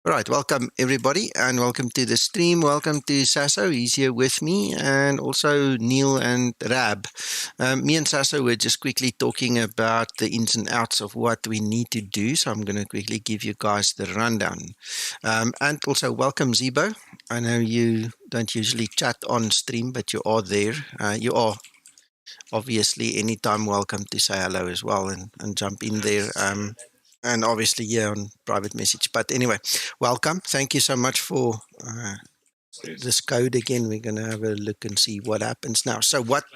All right, welcome everybody, and welcome to the stream. Welcome to Sasso, he's here with me, and also Neil and Rab. Me and Sasso were just quickly talking about the ins and outs of what we need to do, so I'm going to quickly give you guys the rundown. And also, welcome Zibo. I know you don't usually chat on stream, but you are there. You are obviously anytime welcome to say hello as well and jump in there. And obviously, yeah, on private message. But anyway, welcome. Thank you so much for this code again. We're going to have a look and see what happens now. So what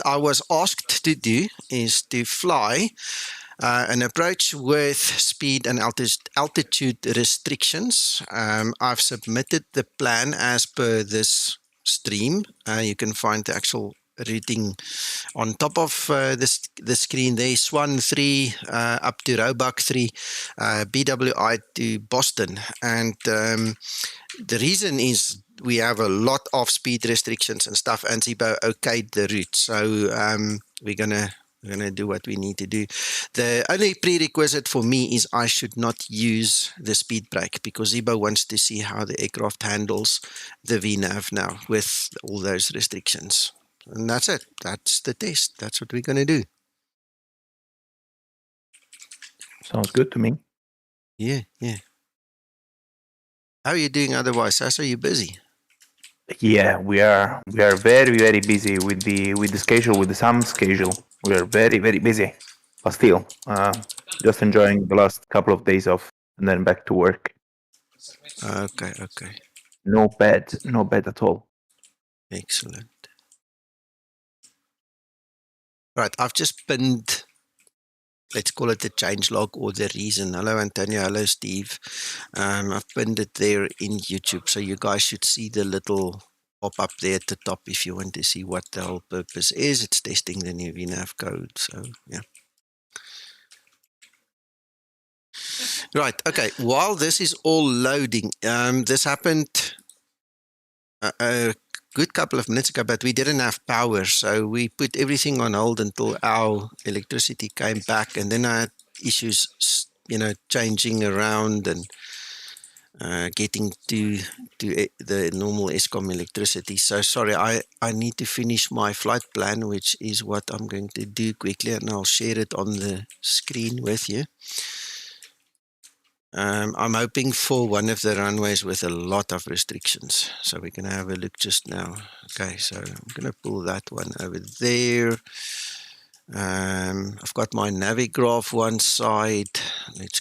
I was asked to do is to fly an approach with speed and altitude restrictions. I've submitted the plan as per this stream. You can find the actual routing on top of the screen there. SWANN 3 up to Roebuck 3, BWI to Boston. And the reason is we have a lot of speed restrictions and stuff, and Zibo okayed the route. So we're gonna do what we need to do. The only prerequisite for me is I should not use the speed brake, because Zibo wants to see how the aircraft handles the VNAV now with all those restrictions. And that's it. That's the test. That's what we're going to do. Sounds good to me. Yeah. How are you doing otherwise, Sasso? Are you busy? Yeah, we are very busy with the schedule, with the summer schedule. We are very busy, but still, just enjoying the last couple of days off and then back to work. Okay. No bad at all. Excellent. Right, I've just pinned, let's call it the change log or the reason. Hello, Antonio. Hello, Steve. I've pinned it there in YouTube, so you guys should see the little pop-up there at the top if you want to see what the whole purpose is. It's testing the new VNAV code, so yeah. Right, okay. While this is all loading, this happened a good couple of minutes ago, but we didn't have power, so we put everything on hold until our electricity came back, and then I had issues, changing around and getting to the normal Eskom electricity. So sorry, I need to finish my flight plan, which is what I'm going to do quickly, and I'll share it on the screen with you. I'm hoping for one of the runways with a lot of restrictions. So we're going to have a look just now. Okay, so I'm going to pull that one over there. I've got my Navigraph one side. Let's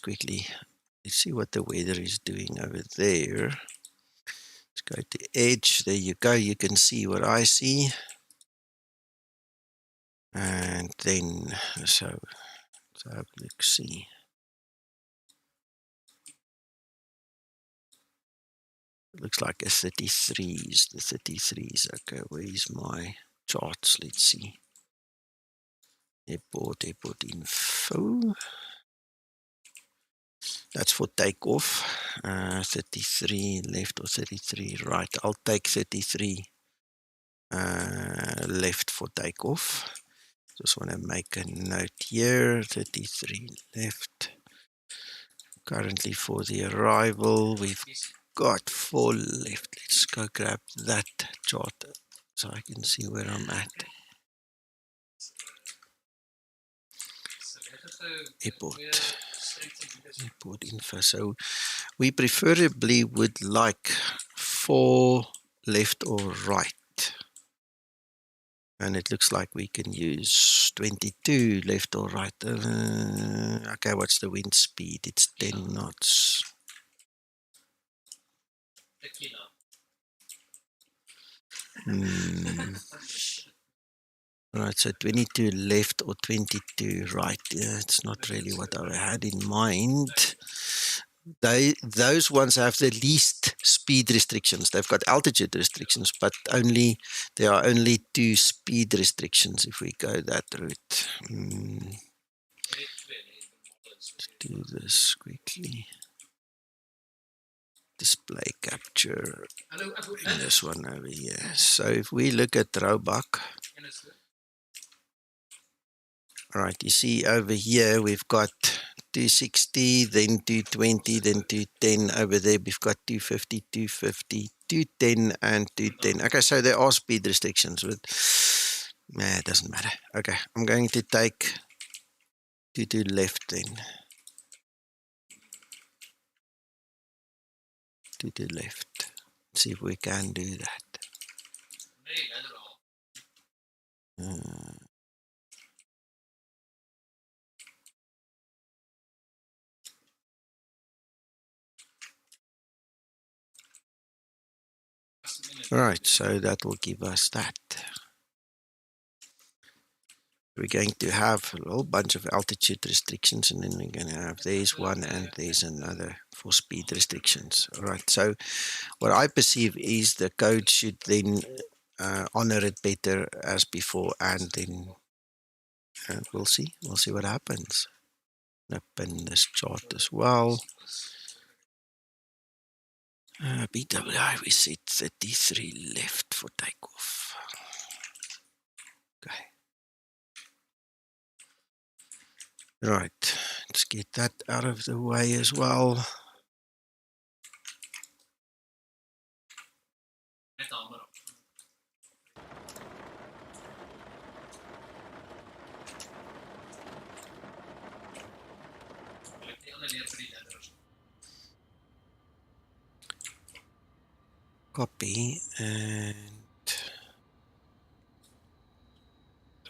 see what the weather is doing over there. Let's go to Edge. There you go. You can see what I see. And then, so let's see. Looks like a 33s. The 33s. Okay, where's my charts? Let's see. Airport info. That's for takeoff. 33 left or 33 right. I'll take 33 left for takeoff. Just want to make a note here. 33 left. Currently for the arrival, we've got 4 left. Let's go grab that chart so I can see where I'm at. Airport info. So we preferably would like 4 left or right. And it looks like we can use 22 left or right. Okay, what's the wind speed? It's 10 knots. Right, so 22 left or 22 right. Yeah, it's not really what I had in mind. Those ones have the least speed restrictions. They've got altitude restrictions, but there are only 2 speed restrictions if we go that route. Let's do this quickly. Display capture. And this one over here. So if we look at Roebuck, right, you see over here we've got 260, then 220, then 210. Over there, we've got 250, 250, 210, and 210. Okay, so there are speed restrictions, but nah, it doesn't matter. Okay, I'm going to take 2 left then. 2 left. Let's see if we can do that. Right, so that will give us that. We're going to have a whole bunch of altitude restrictions, and then we're going to have there's one and there's another for speed restrictions. All right, so what I perceive is the code should then honor it better as before, and then we'll see what happens. I'm going to pin this chart as well. BWI, we set 33 left for takeoff. Okay. Right, let's get that out of the way as well. Copy and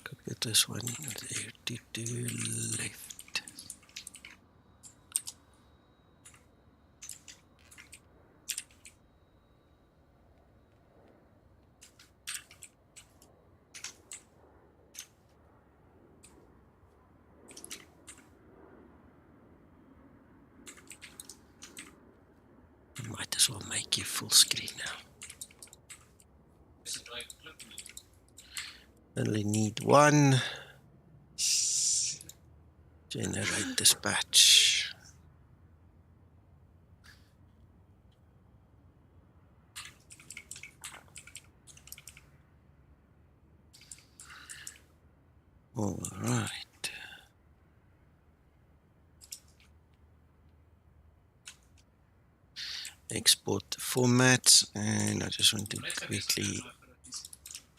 copy this one there to left. Might as well make you full screen now. Only need one. Generate dispatch. All right. Export the formats, and I just want to quickly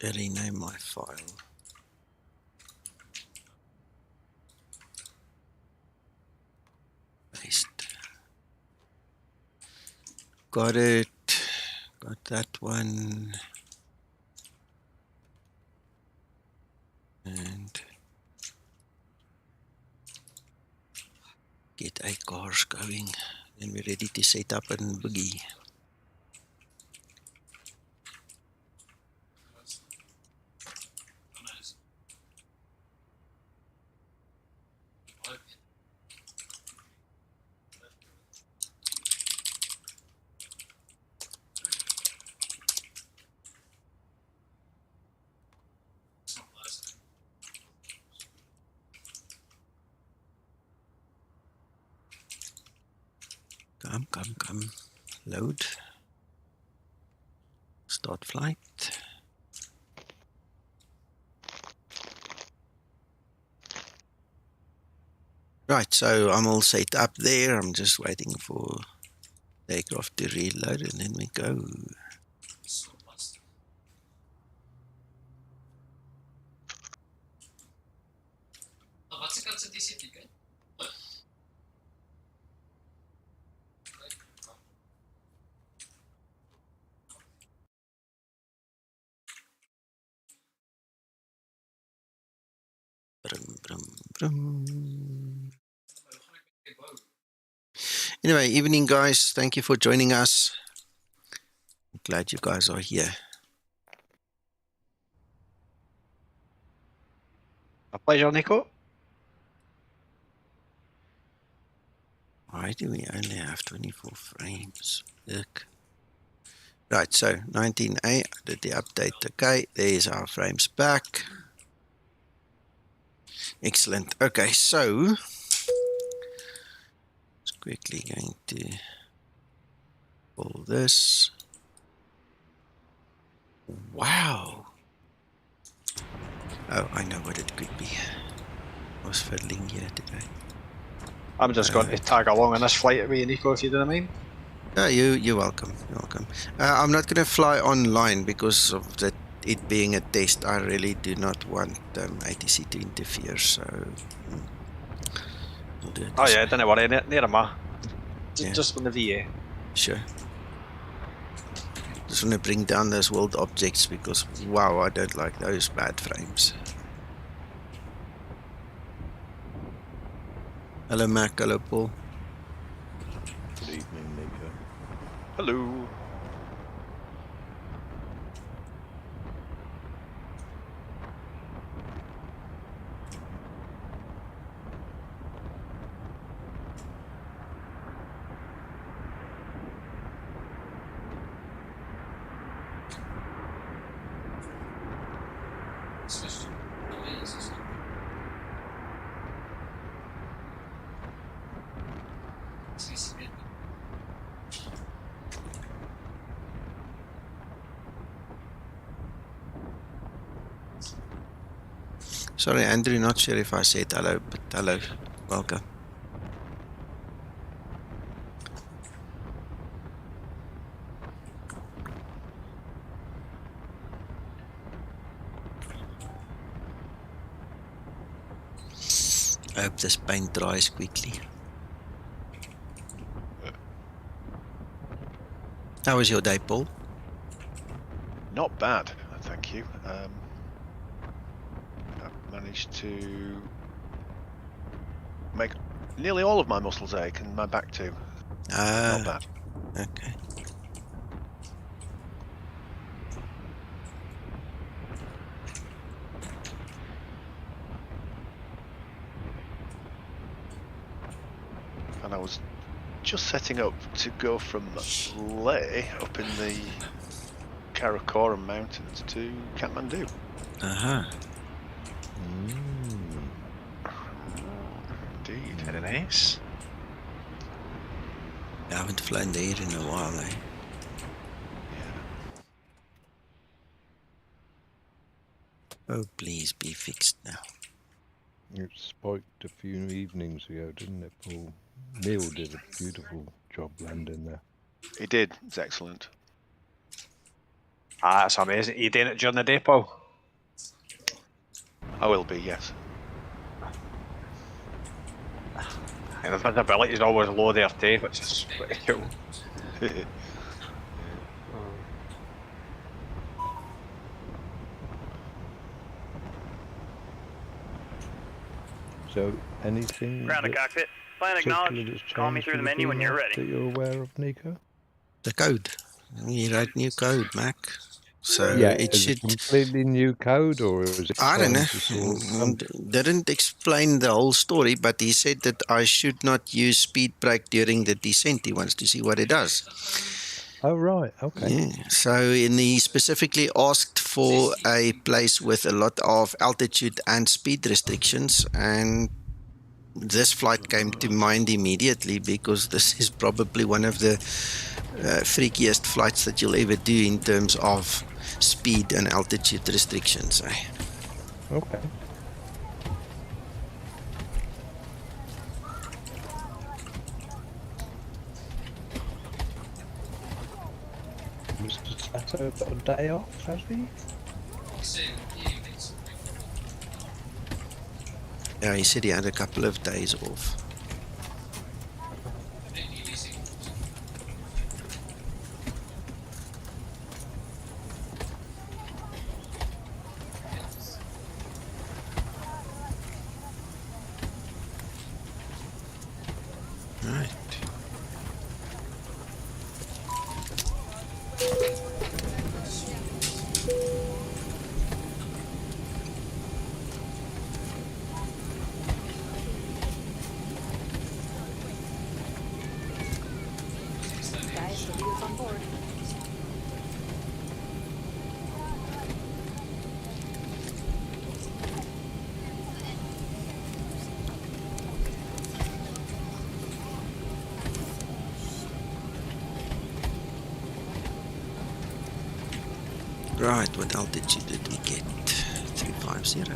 rename my file. Paste. Got it. Got that one. And get 8 cars going. Then we're ready to set up and boogie. Come. Load. Start flight. Right, so I'm all set up there. I'm just waiting for the aircraft to reload, and then we go. Brum. Anyway, evening guys. Thank you for joining us. I'm glad you guys are here. A pleasure, Nico. Why do we only have 24 frames? Look. Right, so 19A, I did the update. Okay, there's our frames back. Excellent. Okay, so just quickly going to pull this. Wow. Oh, I know what it could be. I was fiddling here today. I'm just going to tag along on this flight with you, Nico, if you don't mind. Yeah, you're welcome. You're welcome. I'm not going to fly online because of it being a test. I really do not want ATC to interfere. So we'll do it. Oh yeah, don't worry, near ma. Yeah. Just on the VA. Sure. Just want to bring down those world objects because wow, I don't like those bad frames. Hello, Mac. Hello, Paul. Good evening, Nico. Hello. Sorry, Andrew, not sure if I said hello, but hello. Welcome. I hope this paint dries quickly. How was your day, Paul? Not bad, thank you. I've managed to make nearly all of my muscles ache and my back too. Not bad. Okay. And I was just setting up to go from Leh up in the Karakoram Mountains to Kathmandu. Indeed. Very nice. I haven't flown there in a while, eh? Oh, please be fixed now. It spiked a few evenings ago, didn't it, Paul? Neil did a beautiful job landing there. He did. It's excellent. Ah, that's amazing. Are you doing it during the day, Paul? I will be, yes. And the visibility is always low there too, which is pretty cool. So, anything Ground to cockpit. Plan acknowledged. Call me through the menu when you're ready. that you're aware of, Nico? The code. You wrote new code, Mac. So Yeah, it is should. it completely new code, or is it? I don't know. Sort Didn't explain the whole story, but he said that I should not use speed brake during the descent. He wants to see what it does. Oh, right. Okay. Yeah. So he specifically asked for a place with a lot of altitude and speed restrictions, and this flight came to mind immediately because this is probably one of the freakiest flights that you'll ever do in terms of speed and altitude restrictions. Okay. Mr. Sato got a day off, has he? Yeah, he said he had a couple of days off. Right. Right, what altitude did we get? 350.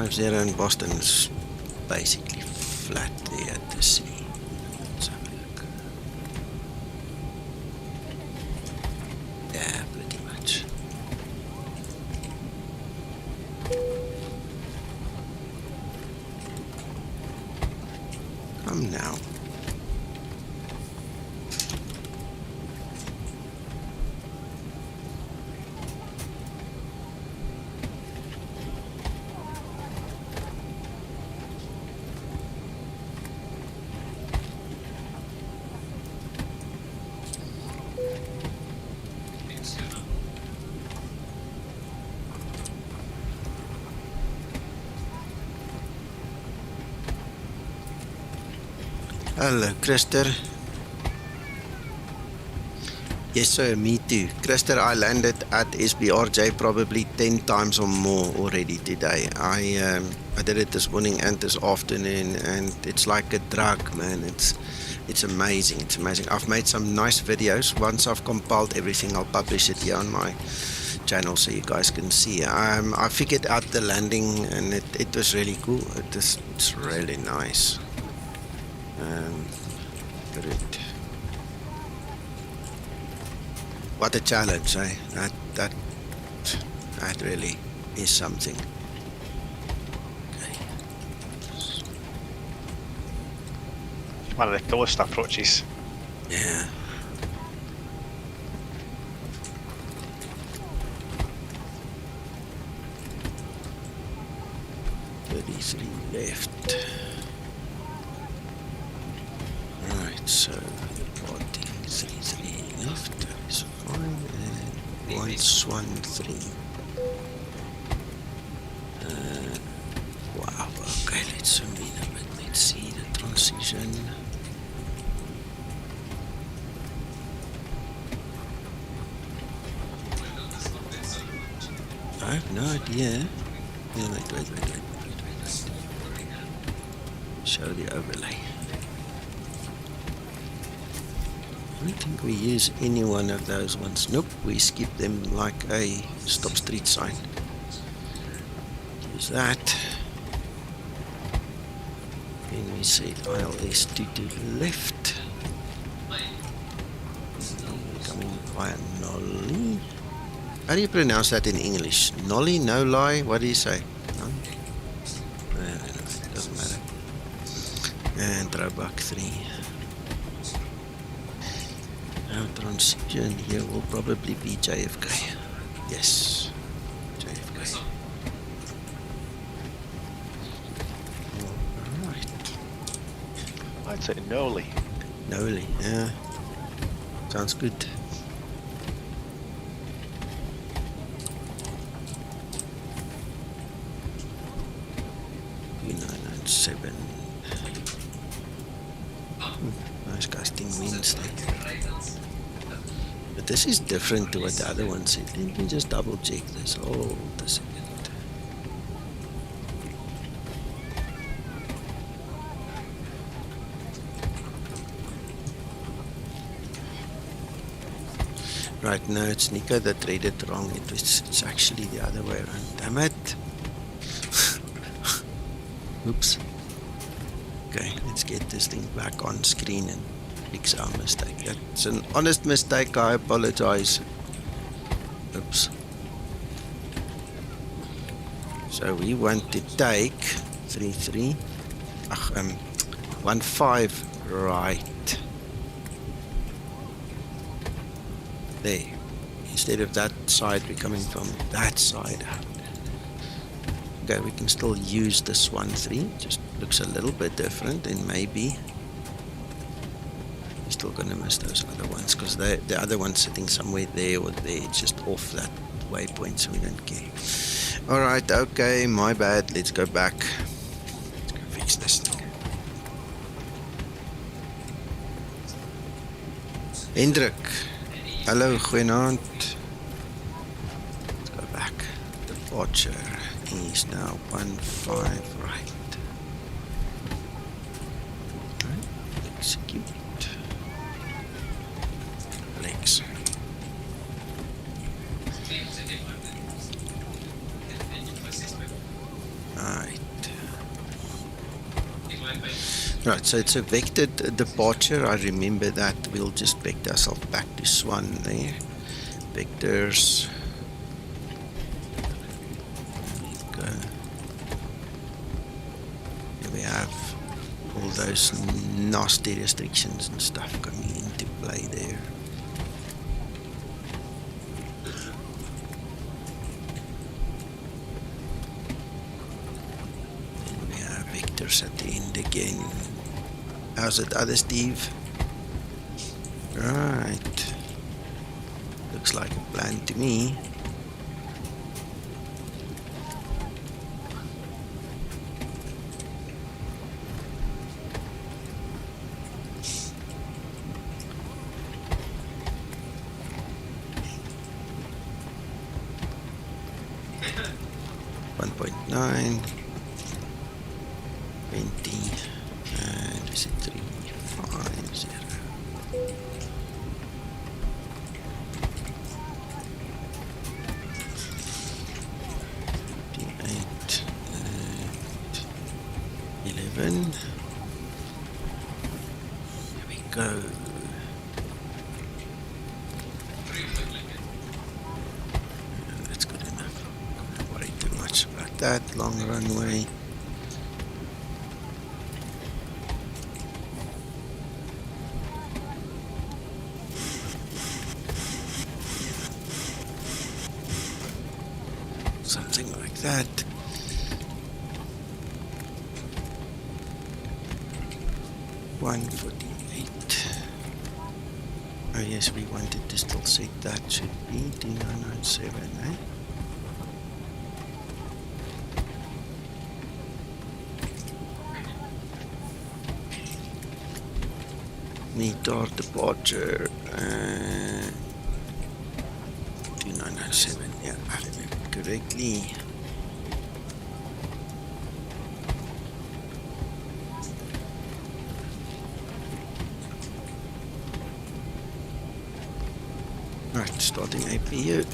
50 in Boston is basically flat there at the sea. Let's have a look. Yeah, pretty much. Come now. Hello, Christer. Yes, sir, me too. Christer, I landed at SBRJ probably 10 times or more already today. I did it this morning and this afternoon, and it's like a drug, man. It's amazing. It's amazing. I've made some nice videos. Once I've compiled everything, I'll publish it here on my channel so you guys can see. I figured out the landing, and it was really cool. It's really nice. Great. What a challenge, eh? That really is something. Okay. One of the coolest approaches. Yeah. Left. Right, so reporting 33 left, that is fine, and 1 SWAN 3. Wow, okay, let's zoom in a bit, let's see the transition. I have no idea. Yeah, wait. Show the overlay. I don't think we use any one of those ones. Nope, we skip them like a stop street sign. Use that. Then we say ILS 2 to the left. Coming via Nolly. How do you pronounce that in English? Nolly, no lie, what do you say? No? Doesn't matter. And Roebuck 3. Our transition here will probably be JFK. Yes, JFK. Alright. I'd say Noli. Noli, yeah. Sounds good. 997. Nice gusting winds there. But this is different to what the other one said. Let me just double check this. Hold a second. Right, now it's Nico that read it wrong. It's actually the other way around. Damn it. Oops. Okay, let's get this thing back on screen and fix our mistake. That's an honest mistake, I apologize. Oops. So we want to take 15 right. There. Instead of that side, we're coming from that side out. Okay, we can still use the SWAN 3, just looks a little bit different, and maybe we're still gonna miss those other ones because the other one's sitting somewhere there or there. It's just off that waypoint, so we don't care. Alright, okay, my bad. Let's go back. Let's go fix this thing. Hendrik. Hallo, goeienaand. Let's go back. Departure is now 15 right. Execute. Legs. Aye. Right, so it's a vectored departure. I remember that. We'll just vector ourselves back to SWAN there. Vectors. There we go. Here we have all those nasty restrictions and stuff coming into play there. Then we have vectors at the end again. How's it, other Steve? Right. Looks like a plan to me. .9, 20, and is it 350? 58 and 11. Here we go. That's good enough. Don't worry too much about that. Long runway. Something like that. $148. Oh yes, we wanted to still set that. Should be D997, eh? METAR departure. 2907. Yeah, I remember correctly. Right, starting APU.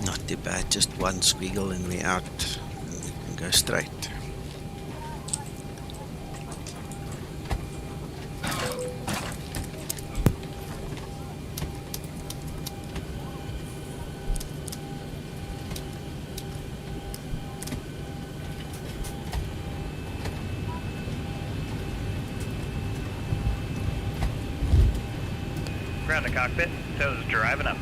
Not too bad, just one squiggle and we're out. And we can go straight. Ground the cockpit, toes driving up.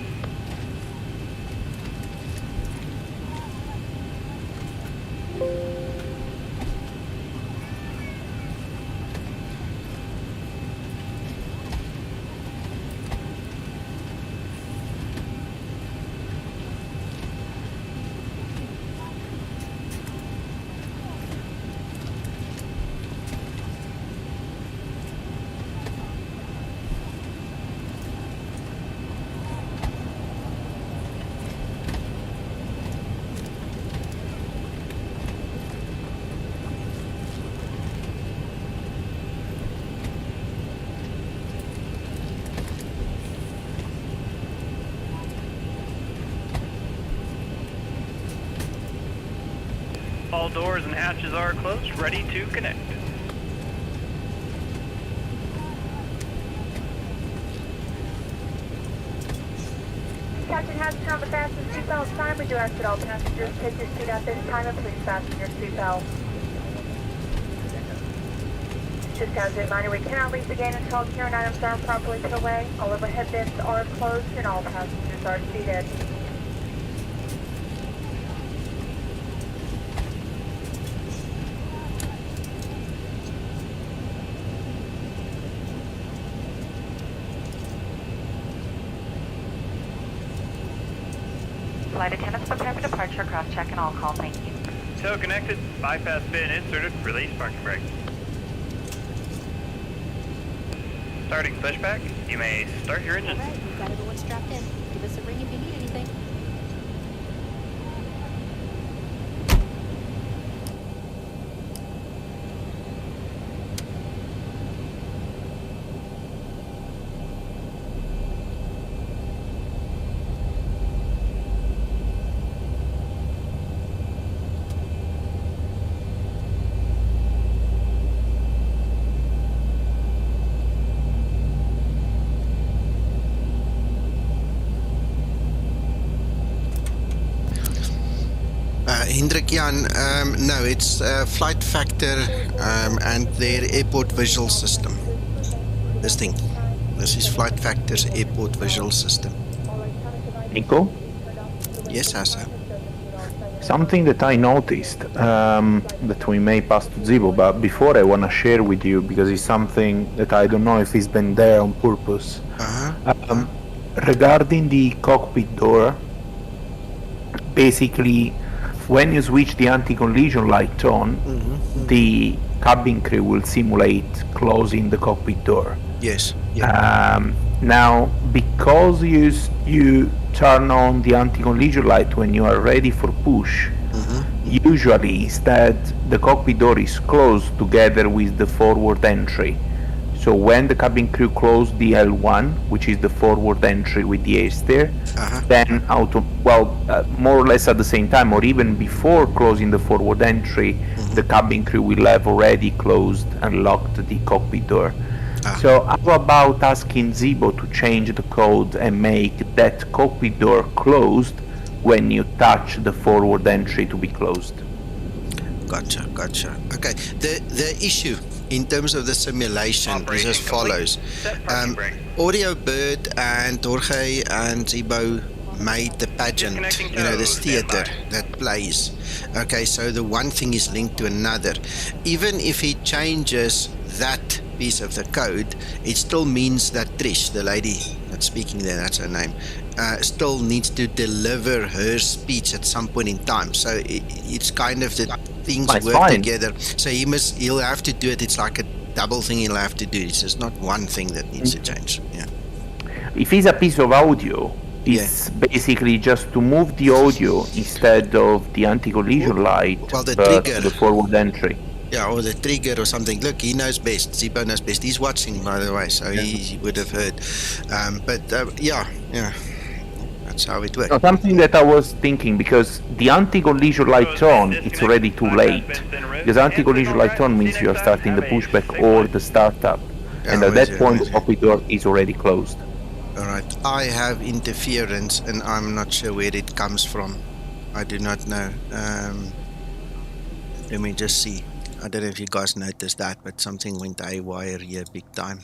All doors and hatches are closed, ready to connect. Captain has to on the fasten seatbelt sign. We do ask that all passengers take your seat at this time and please fasten your seatbelt. Just as a reminder, we cannot leave the gate until all carrying items are properly put away. All overhead bins are closed and all passengers are seated. Flight attendants prepare for departure, cross-check and all call, thank you. Tow connected, bypass bin inserted, release parking brake. Starting pushback, you may start your engines. Alright, we've got everyone strapped in. Give us a ring if you need anything. Hendrik Jan, no, it's Flight Factor and their airport visual system. This thing. This is Flight Factor's airport visual system. Nico, Yes, Asa. something that I noticed that we may pass to Zibo, but before I want to share with you because it's something that I don't know if it's been there on purpose. Regarding the cockpit door, basically, when you switch the anti-collision light on, the cabin crew will simulate closing the cockpit door. Yes. Now, because you turn on the anti-collision light when you are ready for push, usually instead the cockpit door is closed together with the forward entry. So when the cabin crew close the L1, which is the forward entry with the air stair, then more or less at the same time, or even before closing the forward entry, the cabin crew will have already closed and locked the cockpit door. So how about asking Zibo to change the code and make that cockpit door closed when you touch the forward entry to be closed? Gotcha. Okay, the issue in terms of the simulation is as follows. Audio Bird and Jorge and Zibo made the pageant, this theater that plays. Okay, so the one thing is linked to another. Even if he changes that piece of the code, it still means that Trish, the lady that's speaking there, that's her name, still needs to deliver her speech at some point in time. So it's kind of the things work together. So he'll have to do it. It's like a double thing he'll have to do. It's just not one thing that needs to change. Yeah. If it's a piece of audio, it's basically just to move the audio instead of the anti-collision light the trigger, the forward entry. Yeah, or the trigger or something. Look, he knows best. Zibo knows best. He's watching, by the way, so he would have heard. Yeah. That's how it works. No, something that I was thinking, because the anti-collision light on, it's already too late. Because anti-collision light on means you are starting the pushback or the startup. And at that point, the cockpit door is already closed. Alright, I have interference and I'm not sure where it comes from. I do not know. Let me just see. I don't know if you guys noticed that, but something went haywire here big time.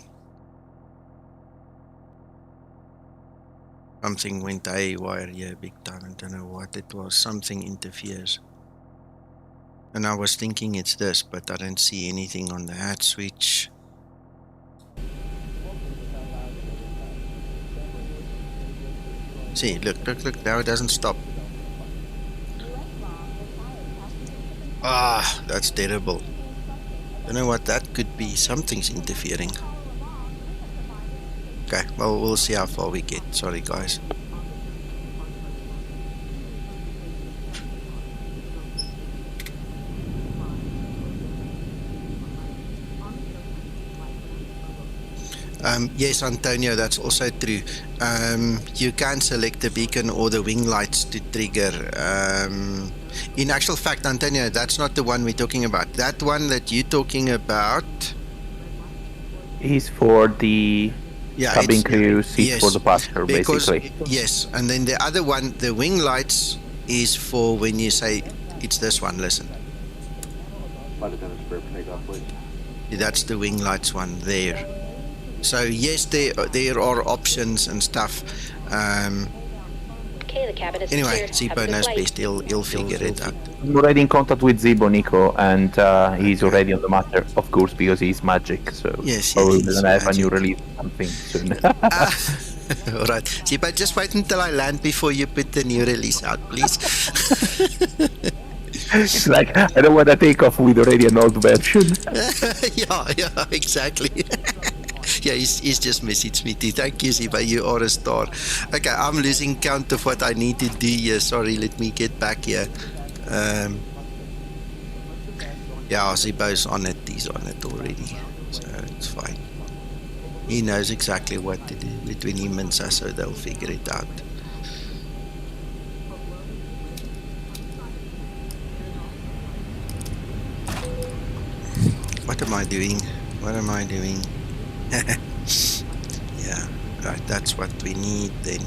Something went haywire here big time. I don't know what it was. Something interferes. And I was thinking it's this, but I don't see anything on the hat switch. See, look, now it doesn't stop. Ah, that's terrible. Don't know what that could be. Something's interfering. Okay, well, we'll see how far we get. Sorry, guys. Yes, Antonio, that's also true. You can select the beacon or the wing lights to trigger. In actual fact, Antonio, that's not the one we're talking about. That one that you're talking about is for the cabin crew seat for the passenger, basically. Yes, and then the other one, the wing lights, is for when you say it's this one. Listen. That's the wing lights one there. So yes, there are options and stuff. Anyway, Zibo knows best. He'll figure it out. I'm already in contact with Zibo, Nico, and he's already on the matter, of course, because he's magic. So yes, we're gonna have a new release something soon. All right. Zibo, just wait until I land before you put the new release out, please. It's like, I don't want to take off with already an old version. yeah, exactly. Yeah, he's just messaged me too. Thank you, Zibo. You are a star. Okay, I'm losing count of what I need to do here. Sorry, let me get back here. Yeah, Zibo's on it. He's on it already. So it's fine. He knows exactly what to do. Between him and Sasso, they'll figure it out. What am I doing? Yeah, right, that's what we need then.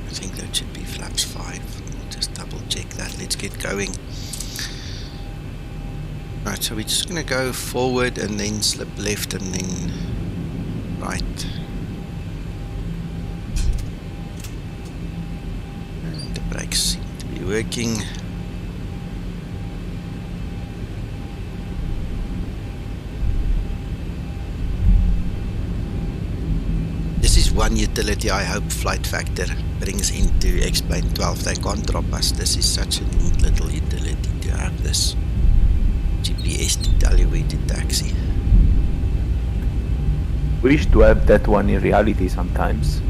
I think that should be flaps 5. We'll just double check that. Let's get going. Right, so we're just going to go forward and then slip left and then right. And the brakes seem to be working. This is one utility I hope Flight Factor brings into X-Plane 12. They can't drop us. This is such a neat little utility to have this. GPS to tell you where to taxi. Wish to have that one in reality sometimes.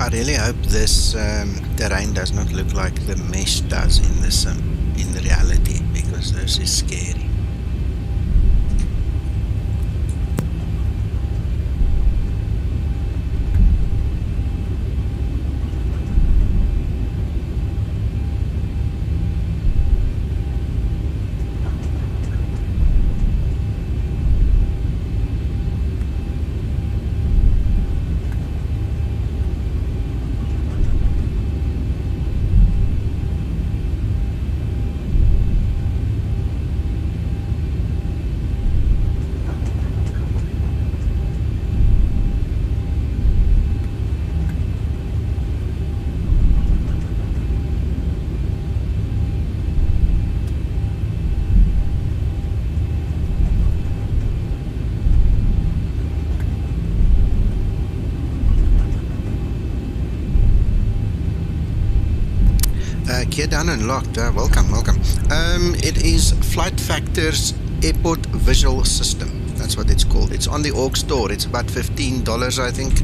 I really hope this terrain does not look like the mesh does in this in reality, because this is scary. Gear done and locked. Welcome. It is Flight Factor's Airport Visual System. That's what it's called. It's on the Org store. It's about $15, I think.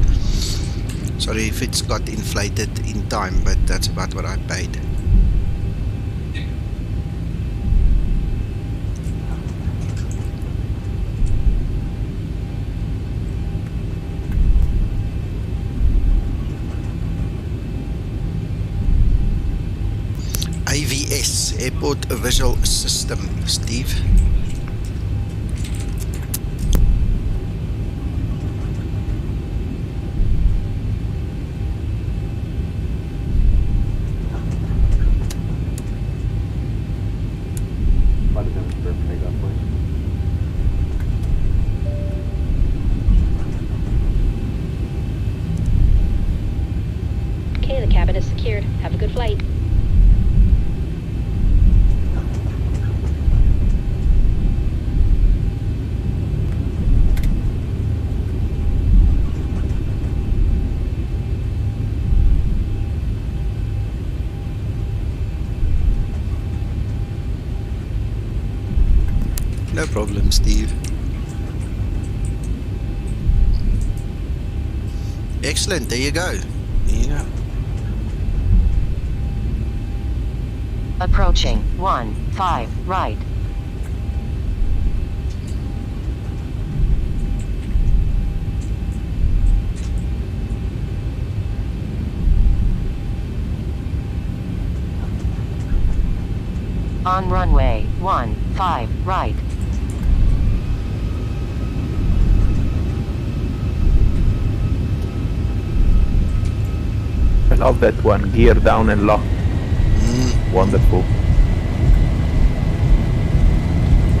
Sorry if it's got inflated in time, but that's about what I paid. AVS, Airport Visual System, Steve. Okay, the cabin is secured. Have a good flight. No problem, Steve. Excellent. There you go. There you go. Approaching 1-5 right. On runway 15 right. I love that one. Gear down and lock. Wonderful.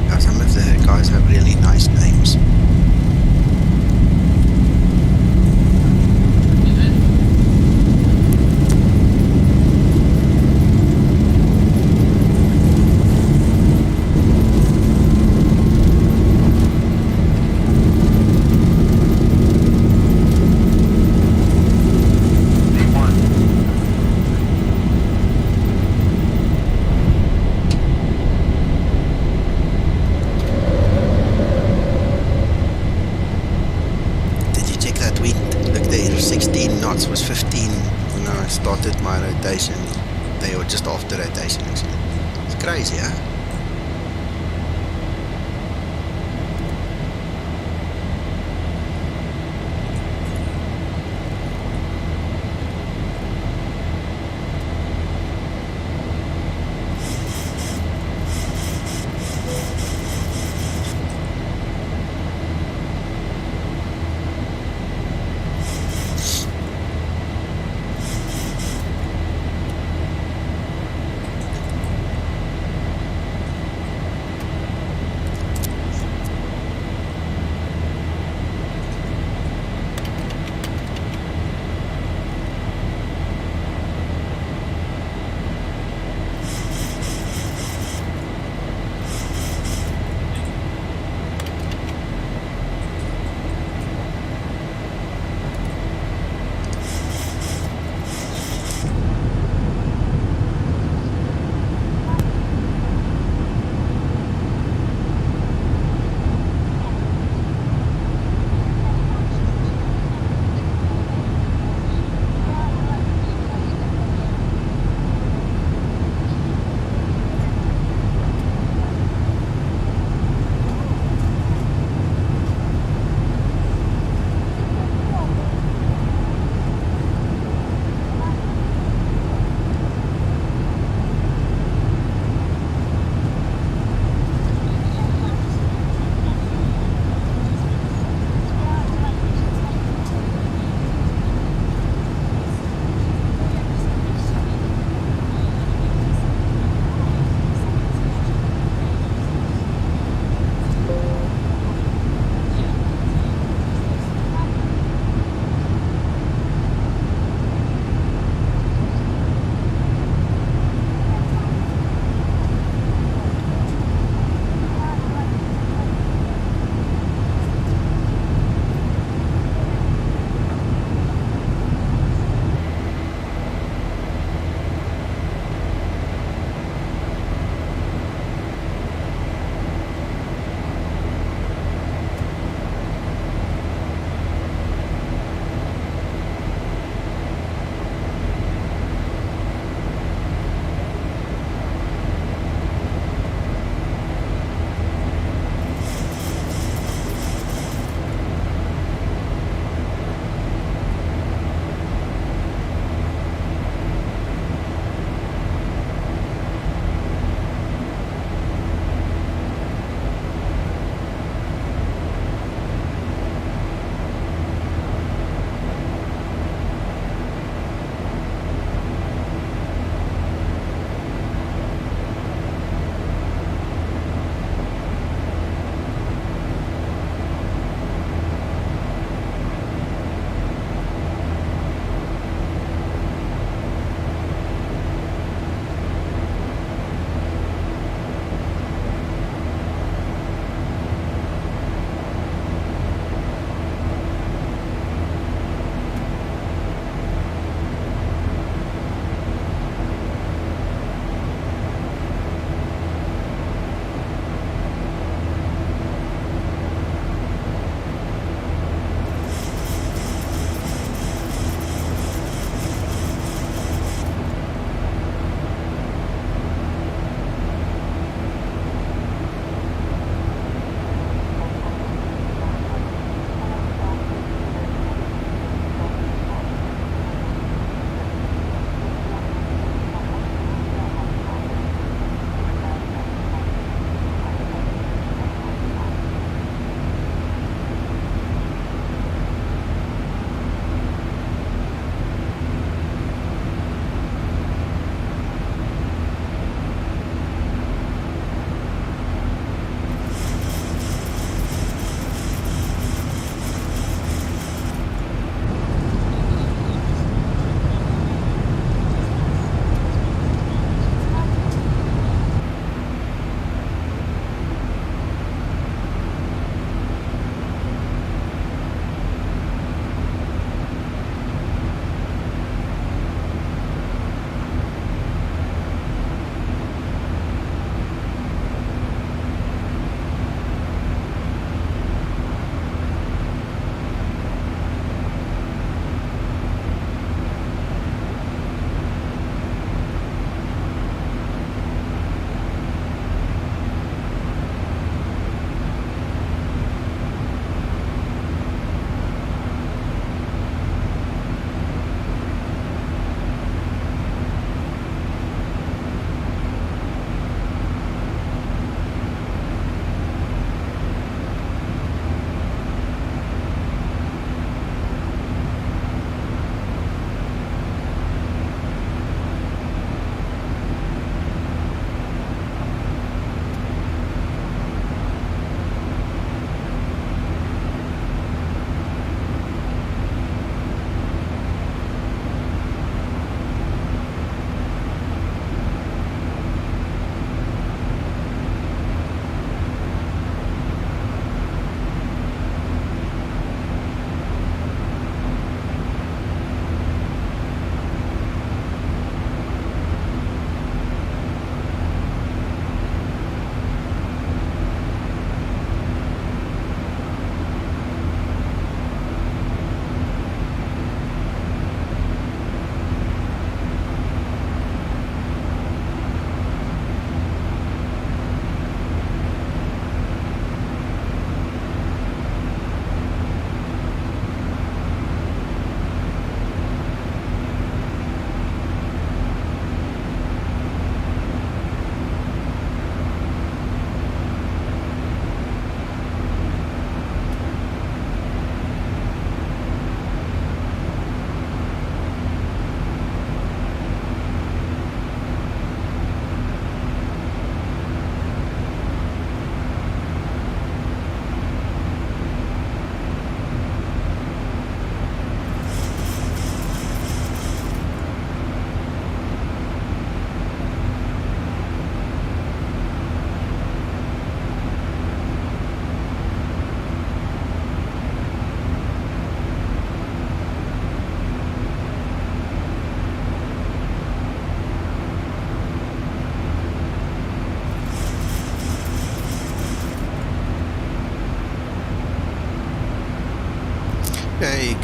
Yeah, some of the guys have really nice names. Was 15 when I started my rotation. They were just after rotation actually. It's crazy, huh?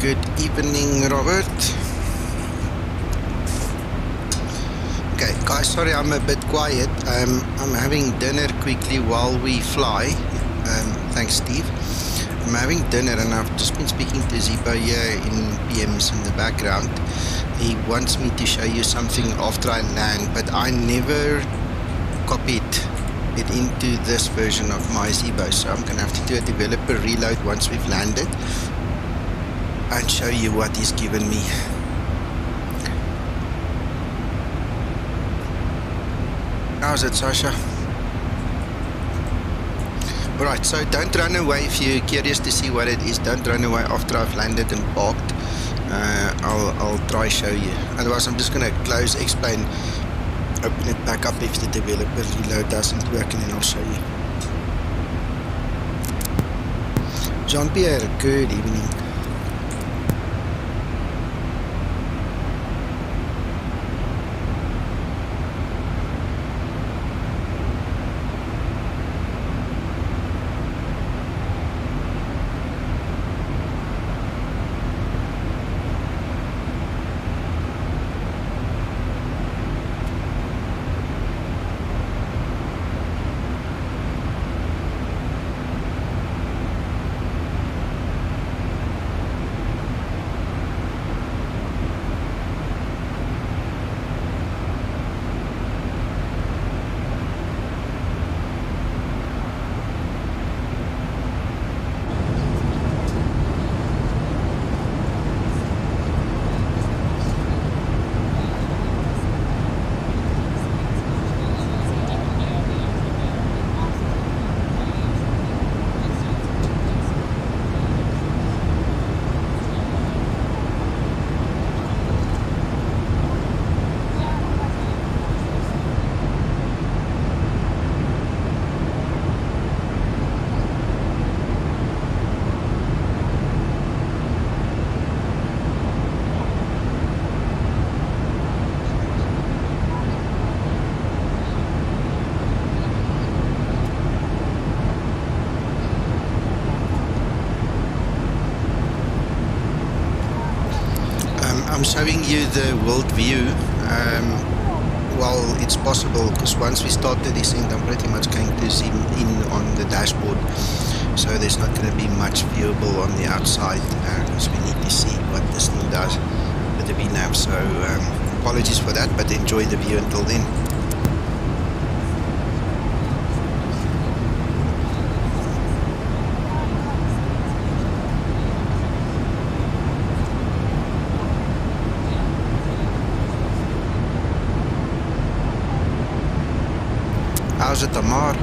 Good evening, Robert. Okay, guys, sorry I'm a bit quiet. I'm having dinner quickly while we fly. Thanks, Steve. I'm having dinner and I've just been speaking to Zibo here in PMs in the background. He wants me to show you something after I land, but I never copied it into this version of my Zibo, so I'm going to have to do a developer reload once we've landed and show you what he's given me. How's it, Sasha? Alright, so don't run away if you're curious to see what it is. Don't run away after I've landed and parked. I'll try show you. Otherwise, I'm just going to close, explain, open it back up if the developer reload doesn't work, and then I'll show you. Jean-Pierre, good evening. I'm showing you the world view while it's possible, because once we start the descent I'm pretty much going to zoom in on the dashboard, so there's not going to be much viewable on the outside, because we need to see what this thing does with the VNAV. So apologies for that, but enjoy the view until then. How's it, Tamar?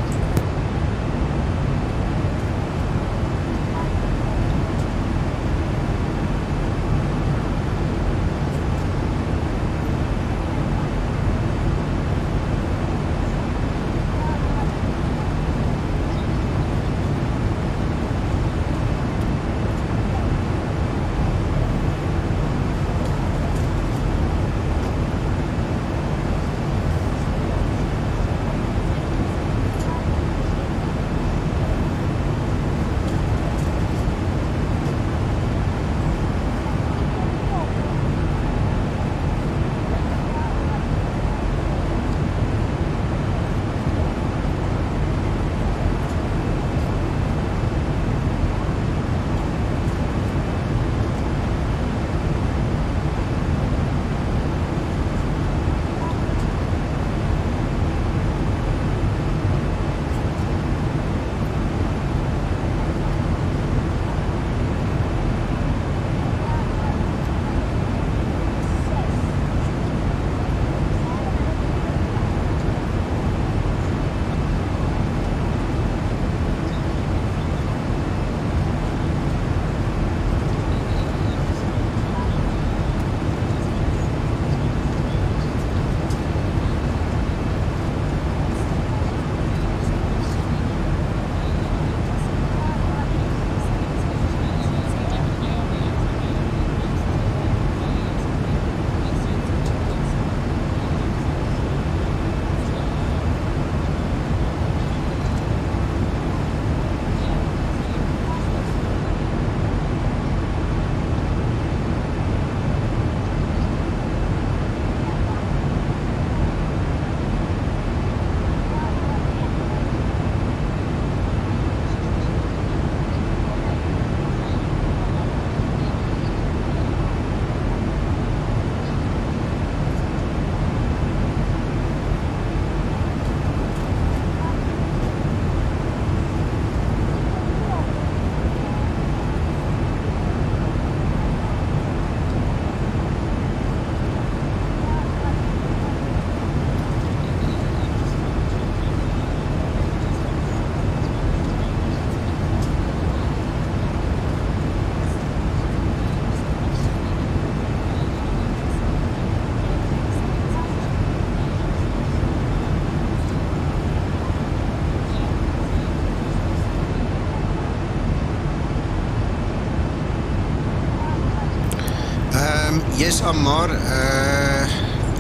Yes, Ammar.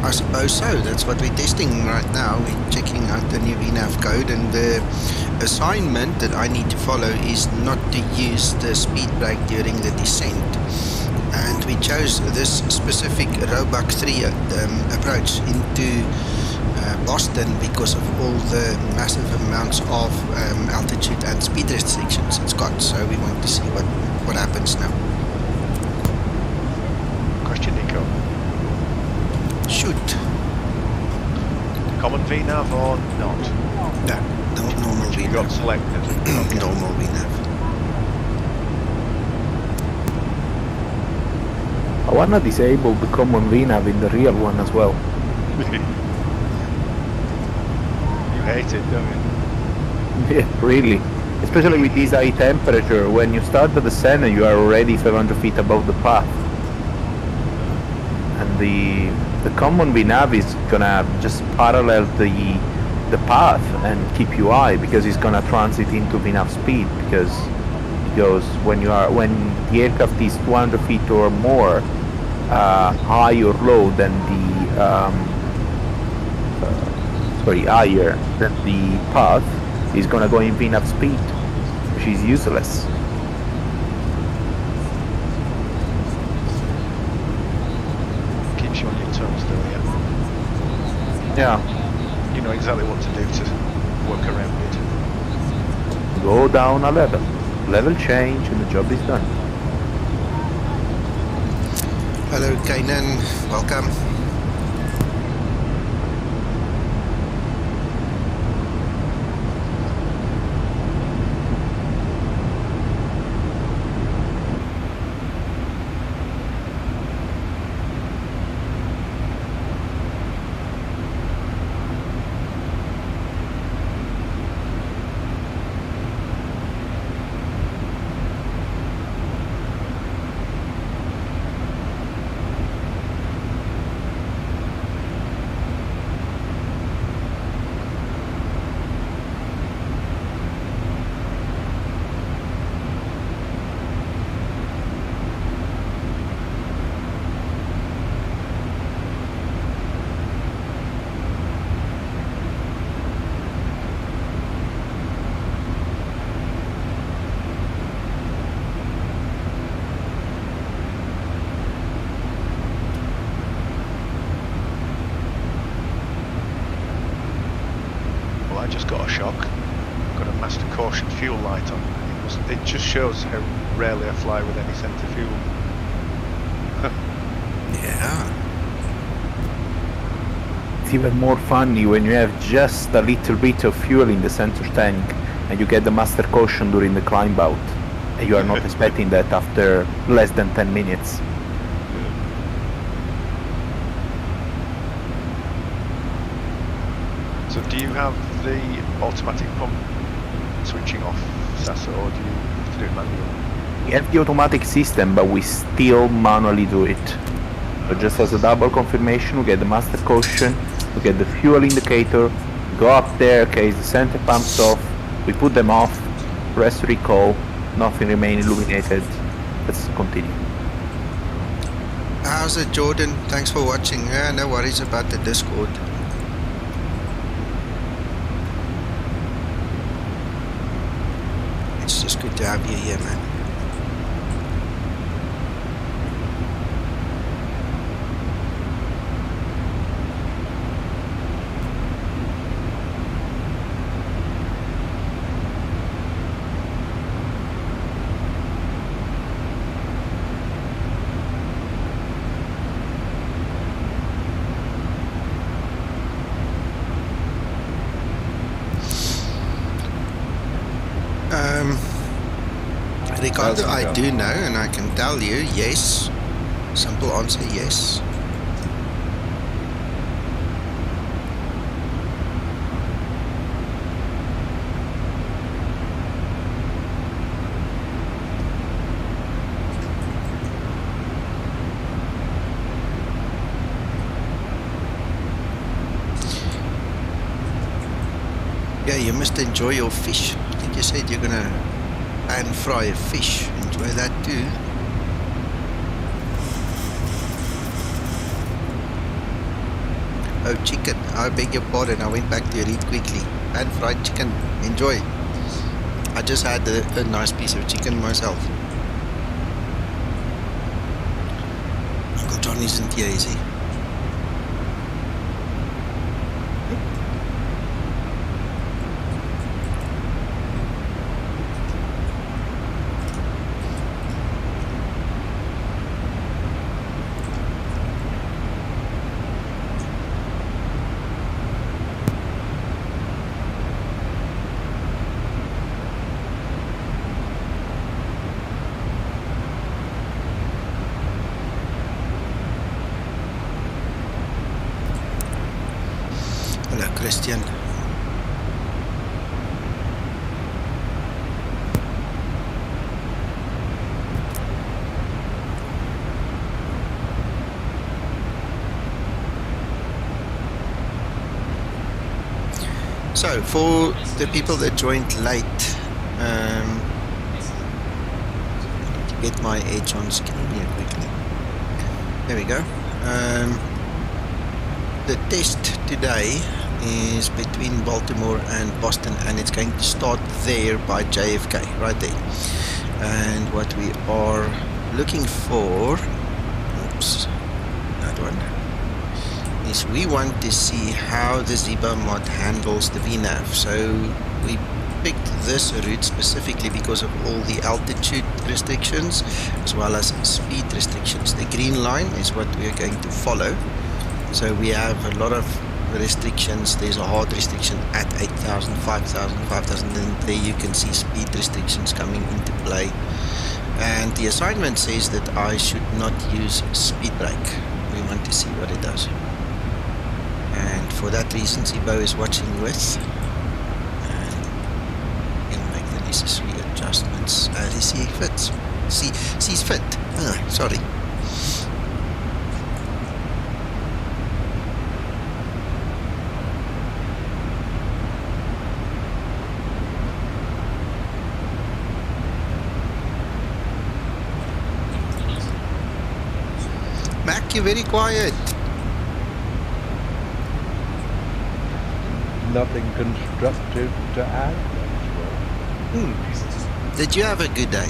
I suppose so. That's what we're testing right now. We're checking out the new VNAV code, and the assignment that I need to follow is not to use the speed brake during the descent. And we chose this specific Roebuck 3 approach into Boston because of all the massive amounts of altitude and speed restrictions it's got. So we want to see what happens now. Question, Nico. Shoot. Common VNAV or not? No, normal You got selected. normal VNAV. I wanna disable the common VNAV in the real one as well. You hate it, don't you? Yeah, really. Especially with this high temperature, when you start the descent you are already 500 feet above the path. And the common VNAV is gonna just parallel the path and keep you high, because it's gonna transit into VNAV speed, because it goes when the aircraft is 200 feet or more high or low than higher than the path, is gonna go in VNAV speed, which is useless. Keeps you on your toes, though, yeah. Yeah, You know exactly what to do to work around it. go down a level change, and the job is done. Hello, Kainan. Welcome. Well, I just got a shock. Got a master caution fuel light on. It just shows how rarely I fly with any centre fuel. Yeah. It's even more funny when you have just a little bit of fuel in the center tank and you get the master caution during the climb out, and you are not expecting that after less than 10 minutes. So do you have the automatic pump switching off, Sasa, or do you have to do it manually? We have the automatic system, but we still manually do it. So just as a double confirmation, we get the master caution, we get the fuel indicator, go up there, case the center pumps off, we put them off, press recall, nothing remain illuminated. Let's continue. How's it, Jordan? Thanks for watching. No worries about the Discord. It's just good to have you here, man. Ricardo, I do know, and I can tell you, yes. Simple answer, yes. Yeah, you must enjoy your fish. I think you said you're gonna pan fry a fish. Enjoy that too. Oh, chicken. I beg your pardon. I went back to read quickly. And fried chicken. Enjoy. I just had a nice piece of chicken myself. Uncle John isn't here, is he? Hello, Christian. So, for the people that joined late, I need to get my edge on screen here quickly. There we go. The test today is between Baltimore and Boston, and it's going to start there by JFK, right there. And what we are looking for, oops, that one, is we want to see how the Zibo mod handles the VNAV. So we picked this route specifically because of all the altitude restrictions as well as speed restrictions. The green line is what we are going to follow. So we have a lot of restrictions. There's a hard restriction at 8,000, 5,000, 5,000, and there you can see speed restrictions coming into play. And the assignment says that I should not use speed brake. We want to see what it does. And for that reason, Zibo is watching with, and he'll make the necessary adjustments as he sees fit. Sees fit. Sorry. Mac, you're very quiet. Nothing constructive to add. Did you have a good day?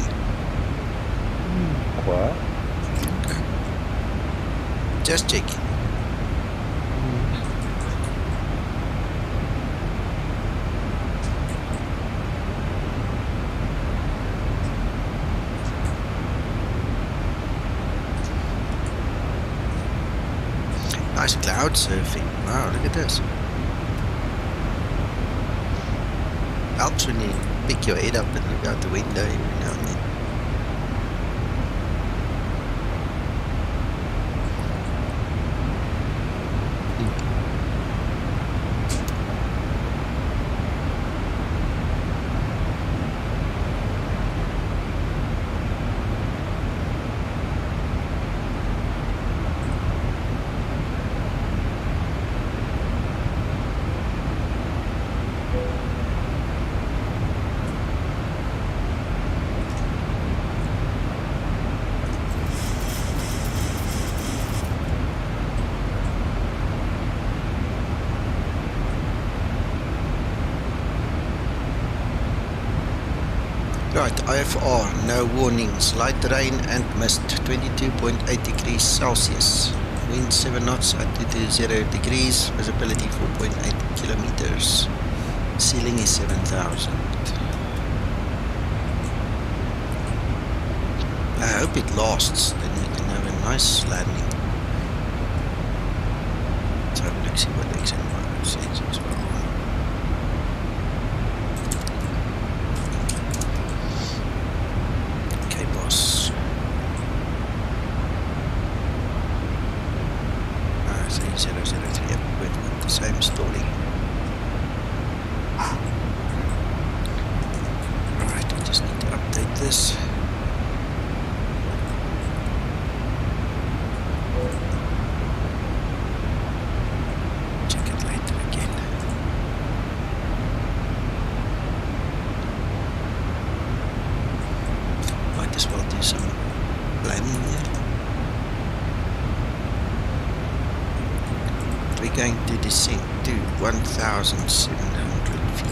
Quiet. Okay. Just checking. Nice cloud surfing. Wow, look at this. Helps when you pick your head up and look out the window every now and then. Right, IFR, no warnings, light rain and mist, 22.8 degrees Celsius, wind 7 knots at 220 degrees, visibility 4.8 kilometers, ceiling is 7,000. I hope it lasts, then we can have a nice landing. Let's have a look, see what the exit pilot says as well. KBOS. 3003, with the same story. Alright, we just need to update this. Check it later again. Might as well do some planning there. Right, we're going to descend to 1,700 feet.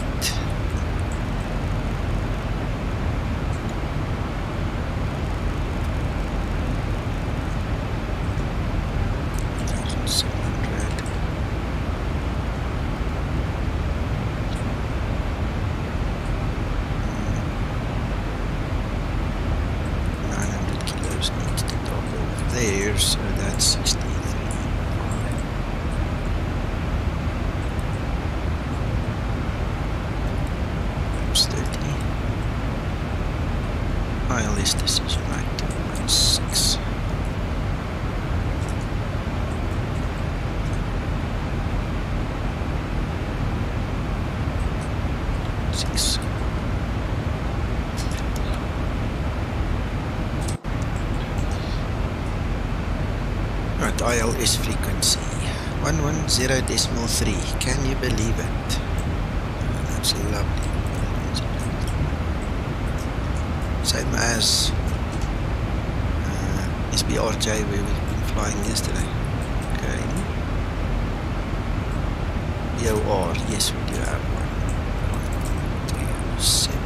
There, so that's 63. That's 30. ILS decision right to 16. Right, ILS frequency 110.3. Can you believe it? Oh, that's lovely. Same as SBRJ we were flying yesterday. Okay. BOR, yes we do have one. 127.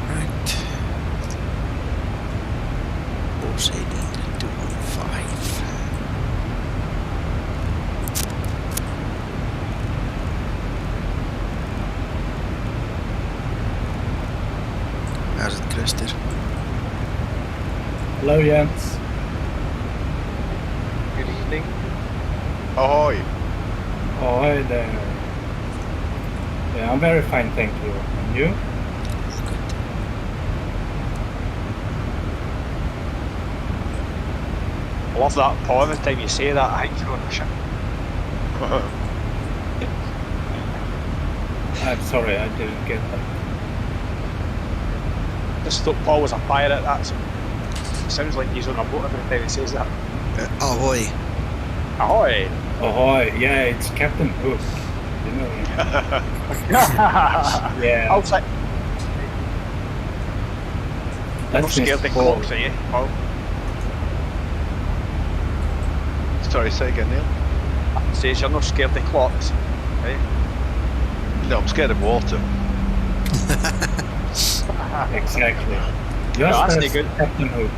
Right. Course heading 215. How's it, Christer? Hello, Jens. Good evening. Ahoy! Oh, hi there. Yeah, I'm very fine, thank you. And you? I love that pause every time you say that. I think you're on the ship. I'm sorry, I didn't get that. Just thought Paul was a pirate. That's sounds like he's on a boat every time he says that. Ahoy. Ahoy! Ahoy, yeah, it's Captain Hook. You know him. Yeah. Outside. I'm That's scared the Mr. Paul. clocks, are you, Paul? Sorry, say again, Neil. Says you're not scared the clocks, right? No, I'm scared of water. Exactly. No, Just that's as no good. Captain Hook.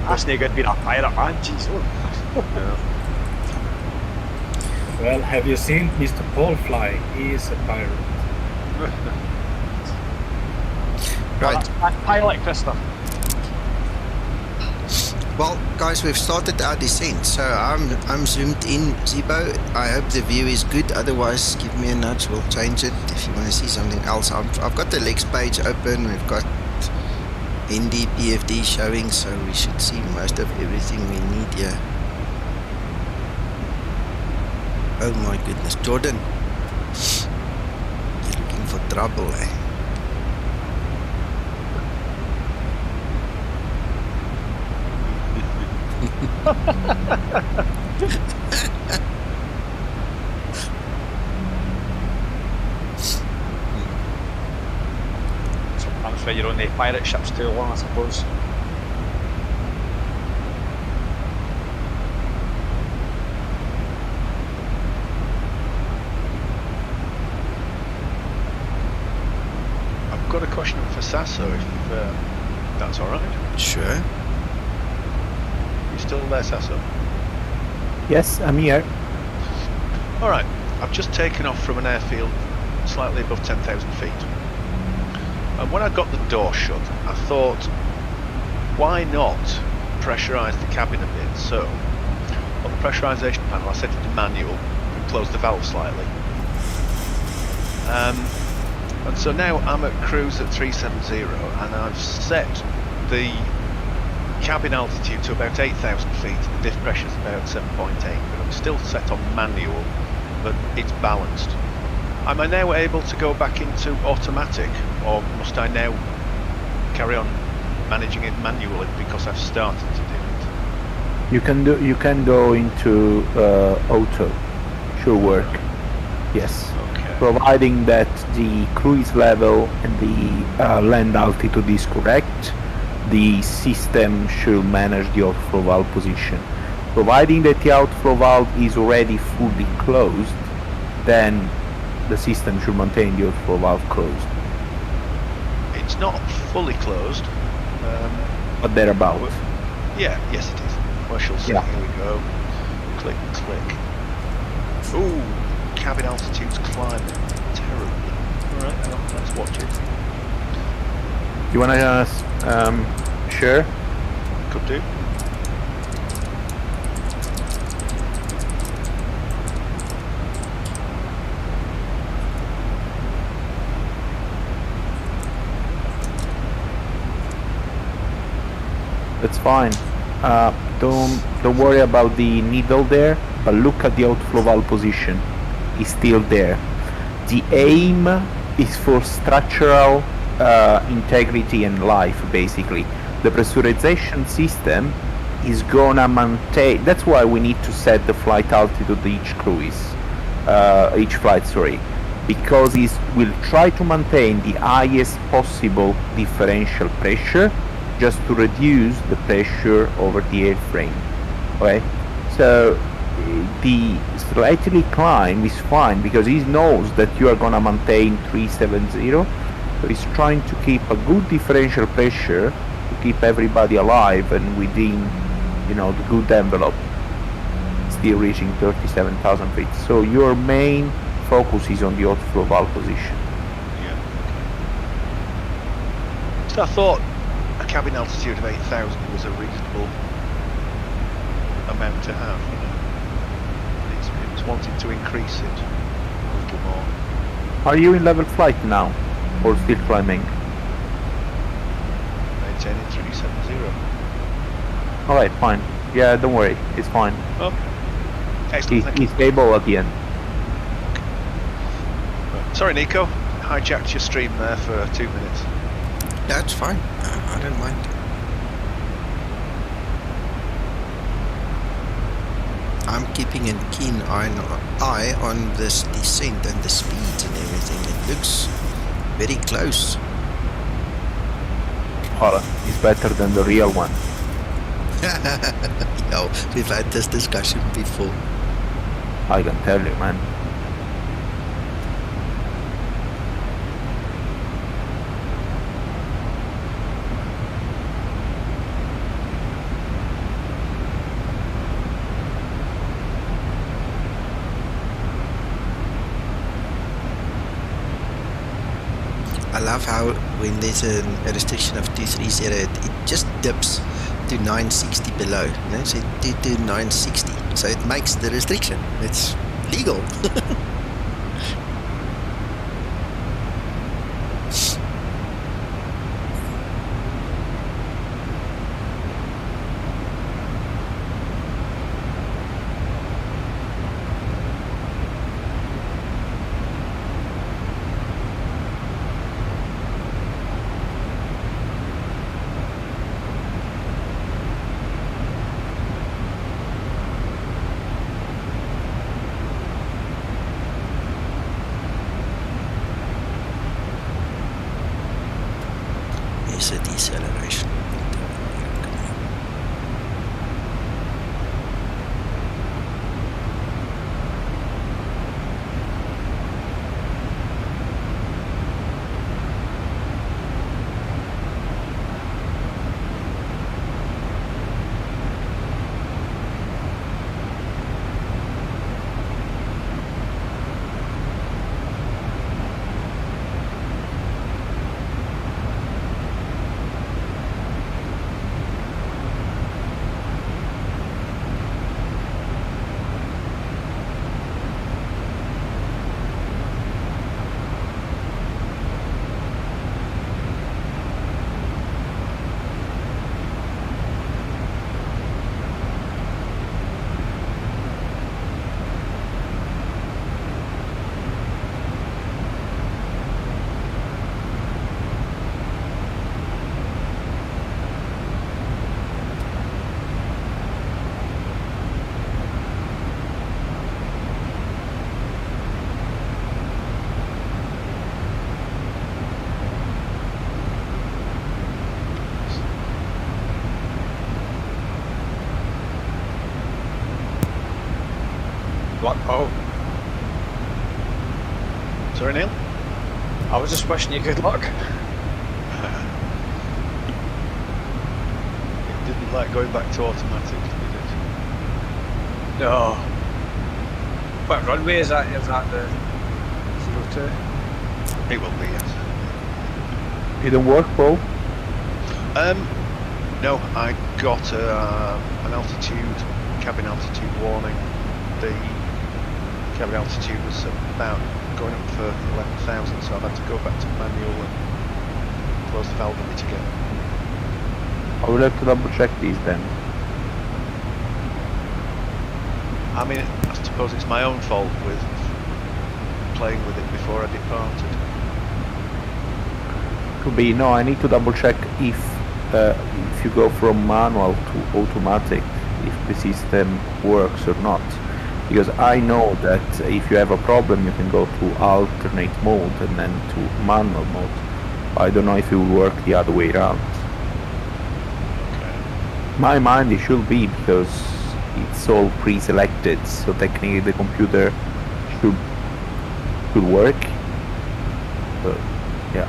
That's no good being a pirate, man. Jeez, oh. Well, have you seen Mr. Paul flying? He is a pirate. Right. Pilot, Christopher. Well, guys, we've started our descent, so I'm zoomed in, Zibo. I hope the view is good. Otherwise, give me a nudge. We'll change it if you want to see something else. I've got the legs page open. We've got ND PFD showing, so we should see most of everything we need here. Oh my goodness, Jordan, you're looking for trouble, eh? Sometimes when you're on the pirate ships too long, I suppose. I've got a question for Sasso, if that's all right. Sure. You still there, Sasso? Yes, I'm here. All right. I've just taken off from an airfield slightly above 10,000 feet. And when I got the door shut, I thought, why not pressurise the cabin a bit? So, on the pressurisation panel, I set it to manual and closed the valve slightly. And so now I'm at cruise at 370, and I've set the cabin altitude to about 8,000 feet. The diff pressure is about 7.8, but I'm still set on manual, but it's balanced. Am I now able to go back into automatic, or must I now carry on managing it manually because I've started to do it? You can go into auto. Should work. Yes. Okay. Providing that the cruise level and the land altitude is correct, the system should manage the outflow valve position. Providing that the outflow valve is already fully closed, then the system should maintain the outflow valve closed. It's not fully closed. But thereabouts. Yeah, yes it is. I shall see. Yeah. Here we go. Click, click. Ooh, cabin altitude's climbing terribly. Alright, hang on, let's watch it. You wanna share? Could do. That's fine. Don't worry about the needle there, but look at the outflow valve position. It's still there. The aim is for structural integrity and life, basically. The pressurization system is gonna maintain. That's why we need to set the flight altitude each flight, sorry, because it will try to maintain the highest possible differential pressure, just to reduce the pressure over the airframe. Okay, so the slightly climb is fine because he knows that you are gonna maintain 370, so he's trying to keep a good differential pressure to keep everybody alive and within, the good envelope, still reaching 37,000 feet. So your main focus is on the outflow valve position. Yeah. So I thought a cabin altitude of 8,000 was a reasonable amount to have, It was wanting to increase it a little more. Are you in level flight now, or still climbing? Maintaining 370. Alright, fine. Yeah, don't worry, it's fine. Okay. Excellent, thank you. He's stable at the end. Sorry, Nico. Hijacked your stream there for 2 minutes. That's fine. I don't mind. I'm keeping a keen eye on this descent and the speeds and everything. It looks very close. Well, it's better than the real one. Yo, we've had this discussion before. I can tell you, man. I love how when there's a restriction of 230, it just dips to 960 below. So to 960. So it makes the restriction. It's legal. Is a deceleration. luck, Paul. Sorry, Neil? I was just wishing you good luck. It didn't like going back to automatic, did it? No. What runway is that? Is that the 02? It will be, yes. It didn't work, Paul? No, I got an altitude, cabin altitude warning. The cabin altitude was about going up for 11,000, so I've had to go back to manual and close the valve on it again. I will have to double check these then. I mean, I suppose it's my own fault with playing with it before I departed. Could be. No, I need to double check if you go from manual to automatic, if the system works or not. Because I know that if you have a problem, you can go to alternate mode and then to manual mode. I don't know if it will work the other way around. Okay. My mind it should be, because it's all pre-selected, so technically the computer should work. But yeah.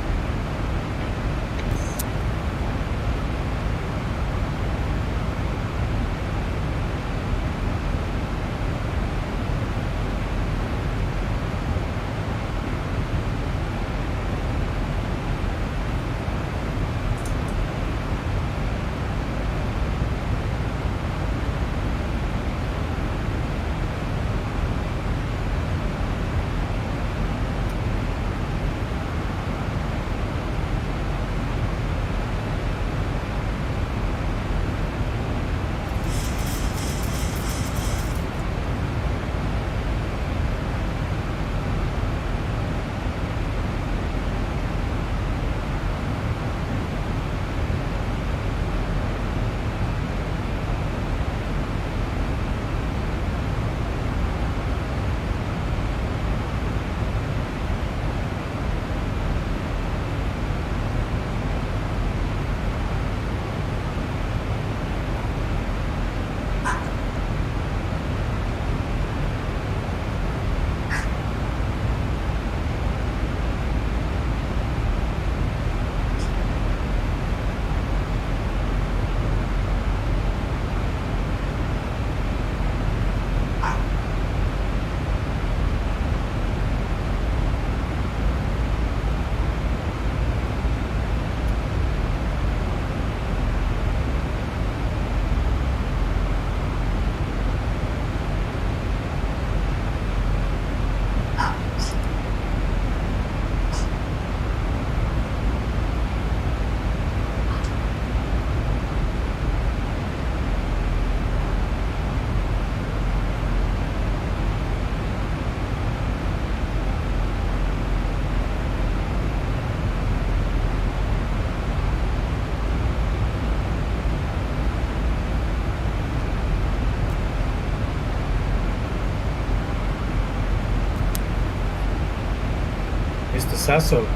Mr. Sasso,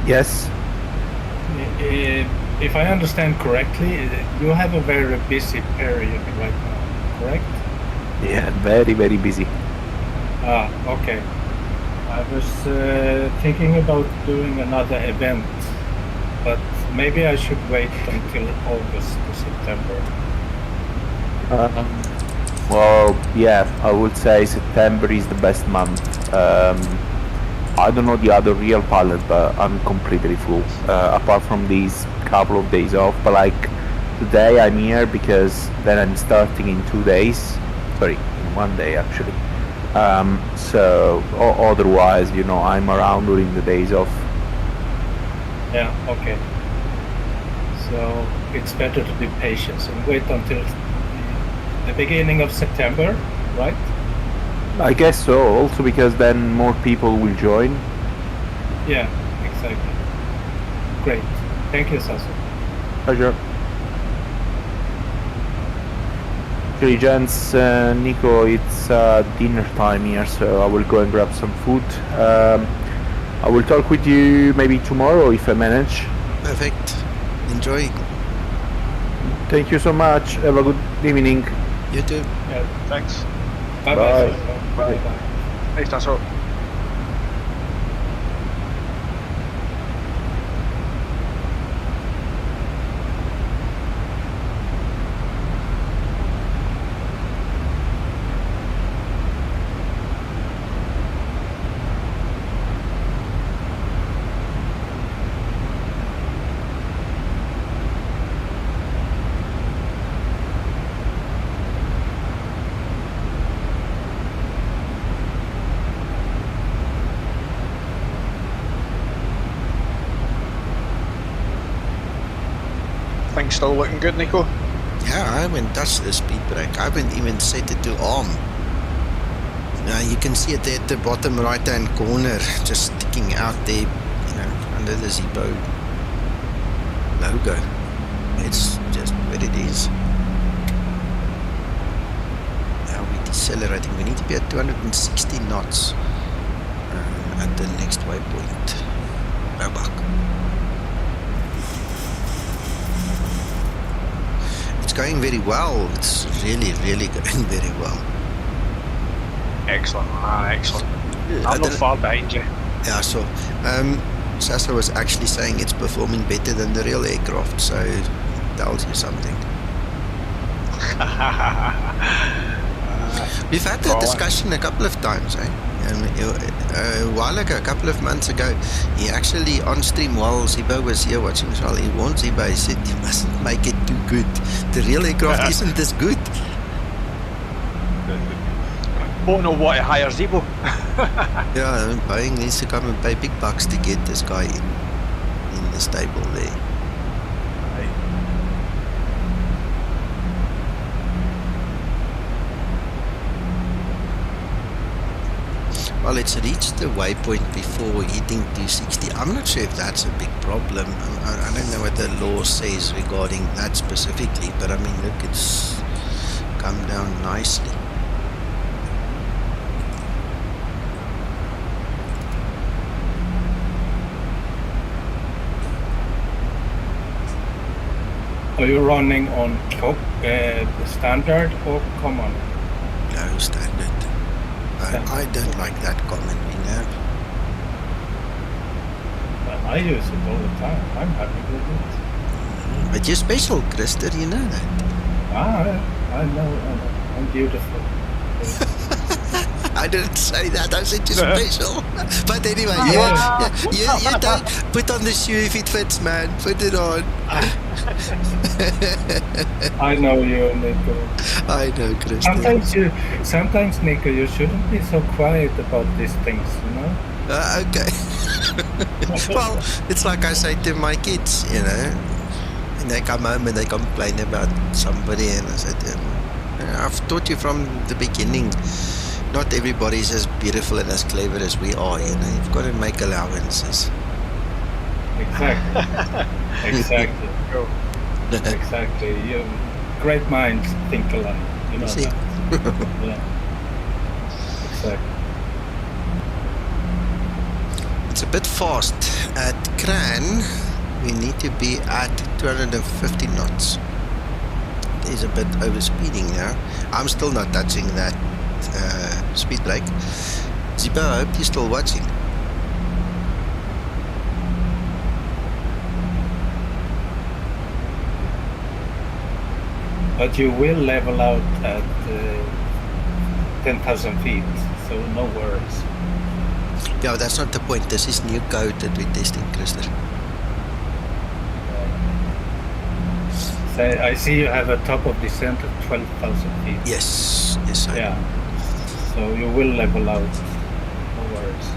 Yes. if I understand correctly, you have a very busy period right now, correct? Yeah, very, very busy. Ah, okay. I was thinking about doing another event, but maybe I should wait until August or September. Well, yeah, I would say September is the best month. I don't know the other real pilot, but I'm completely full. Apart from these couple of days off, but like today I'm here because then I'm starting in 2 days. Sorry, in 1 day actually. So otherwise, you know, I'm around during the days off. Yeah, okay. So it's better to be patient and wait until the beginning of September, right? I guess so, also because then more people will join. Yeah, exactly. Great. Thank you, Sasso. Pleasure. Okay, gents, Nico, it's dinner time here, so I will go and grab some food. I will talk with you maybe tomorrow if I manage. Perfect. Enjoy. Thank you so much. Have a good evening. You too. Yeah, Thanks. Bye-bye. Bye. Bye-bye. Thanks, Tasso. Things still looking good, Nico? Yeah, I haven't touched the speed brake. I haven't even set it to arm. You can see it there at the bottom right-hand corner, just sticking out there, under the Zibo logo. It's just what it is. Now we're decelerating. We need to be at 260 knots at the next waypoint. Pushback. It's going very well. It's really, really going very well. Excellent, excellent. Yeah, I'm not far behind you. Yeah, so Sasa was actually saying it's performing better than the real aircraft, so it tells you something. We've had that discussion a couple of times, eh? A while ago, a couple of months ago, he actually on stream while Zibo was here watching as well, he warned Zibo, he said, you mustn't make it too good. The real aircraft isn't this good. Don't know what to hire Zibo. Yeah, Boeing needs to come and pay big bucks to get this guy in the stable there. Well, it's reached the waypoint before hitting 260. I'm not sure if that's a big problem. I don't know what the law says regarding that specifically, but I mean, look, it's come down nicely. Are you running on standard or common? No, standard. I don't like that common VNAV. Well, I use it all the time. I'm happy with it. But you're special, Krister, you know that. I know. I'm beautiful. I didn't say that. I said you're special. But anyway, you don't put on the shoe if it fits, man. Put it on. I know you, Nico. I know, Krister. Sometimes, Nico, you shouldn't be so quiet about these things, you know? Okay. Well, it's like I say to my kids, and they come home and they complain about somebody, and I said, I've taught you from the beginning, not everybody's as beautiful and as clever as we are, You've got to make allowances. Exactly. Exactly. Exactly. Great minds think alike. You know that. Yeah. Exactly. It's a bit fast. At Kran, we need to be at 250 knots. There's a bit overspeeding now. I'm still not touching that speed brake. Zibo, I hope you're still watching. But you will level out at 10,000 feet, so no worries. Yeah, that's not the point. This is new code that we're testing, Krister. So I see you have a top of descent of 12,000 feet. Yes, I Yeah. So you will level out. No worries.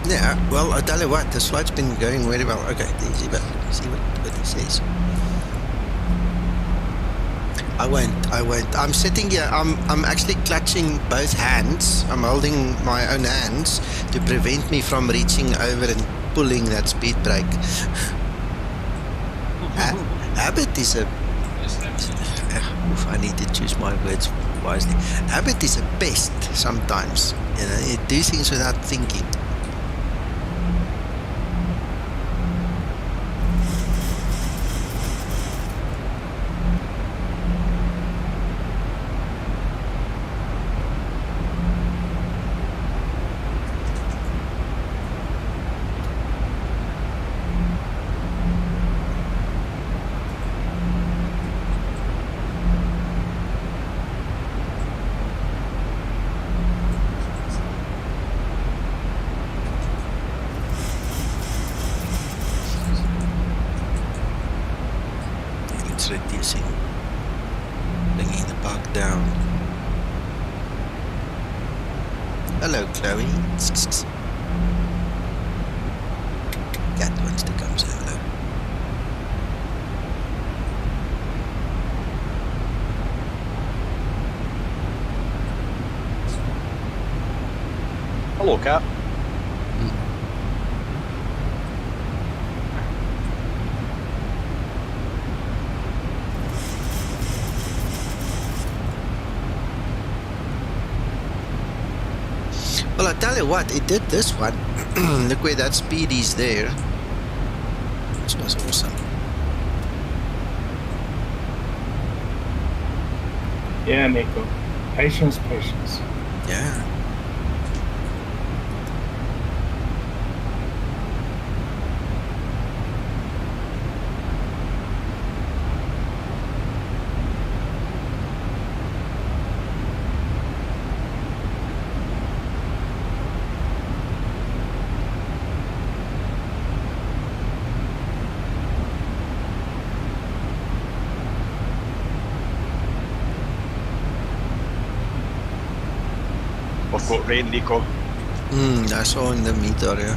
Yeah, well, I tell you what, this flight's been going very well. Okay, see what he says. I won't. I'm sitting here, I'm actually clutching both hands. I'm holding my own hands to prevent me from reaching over and pulling that speed brake. Habit is Oof, I need to choose my words wisely. Habit is a pest sometimes. You know, you do things without thinking. Reducing, bringing the park down. Hello, Chloe. Cat wants to come say hello. Hello, cat. Well, I tell you what, it did this one. Look where that speed is there. This was awesome. Yeah, Nico. Patience, patience. Yeah. We've got rain, Nico. I saw in the meter, yeah.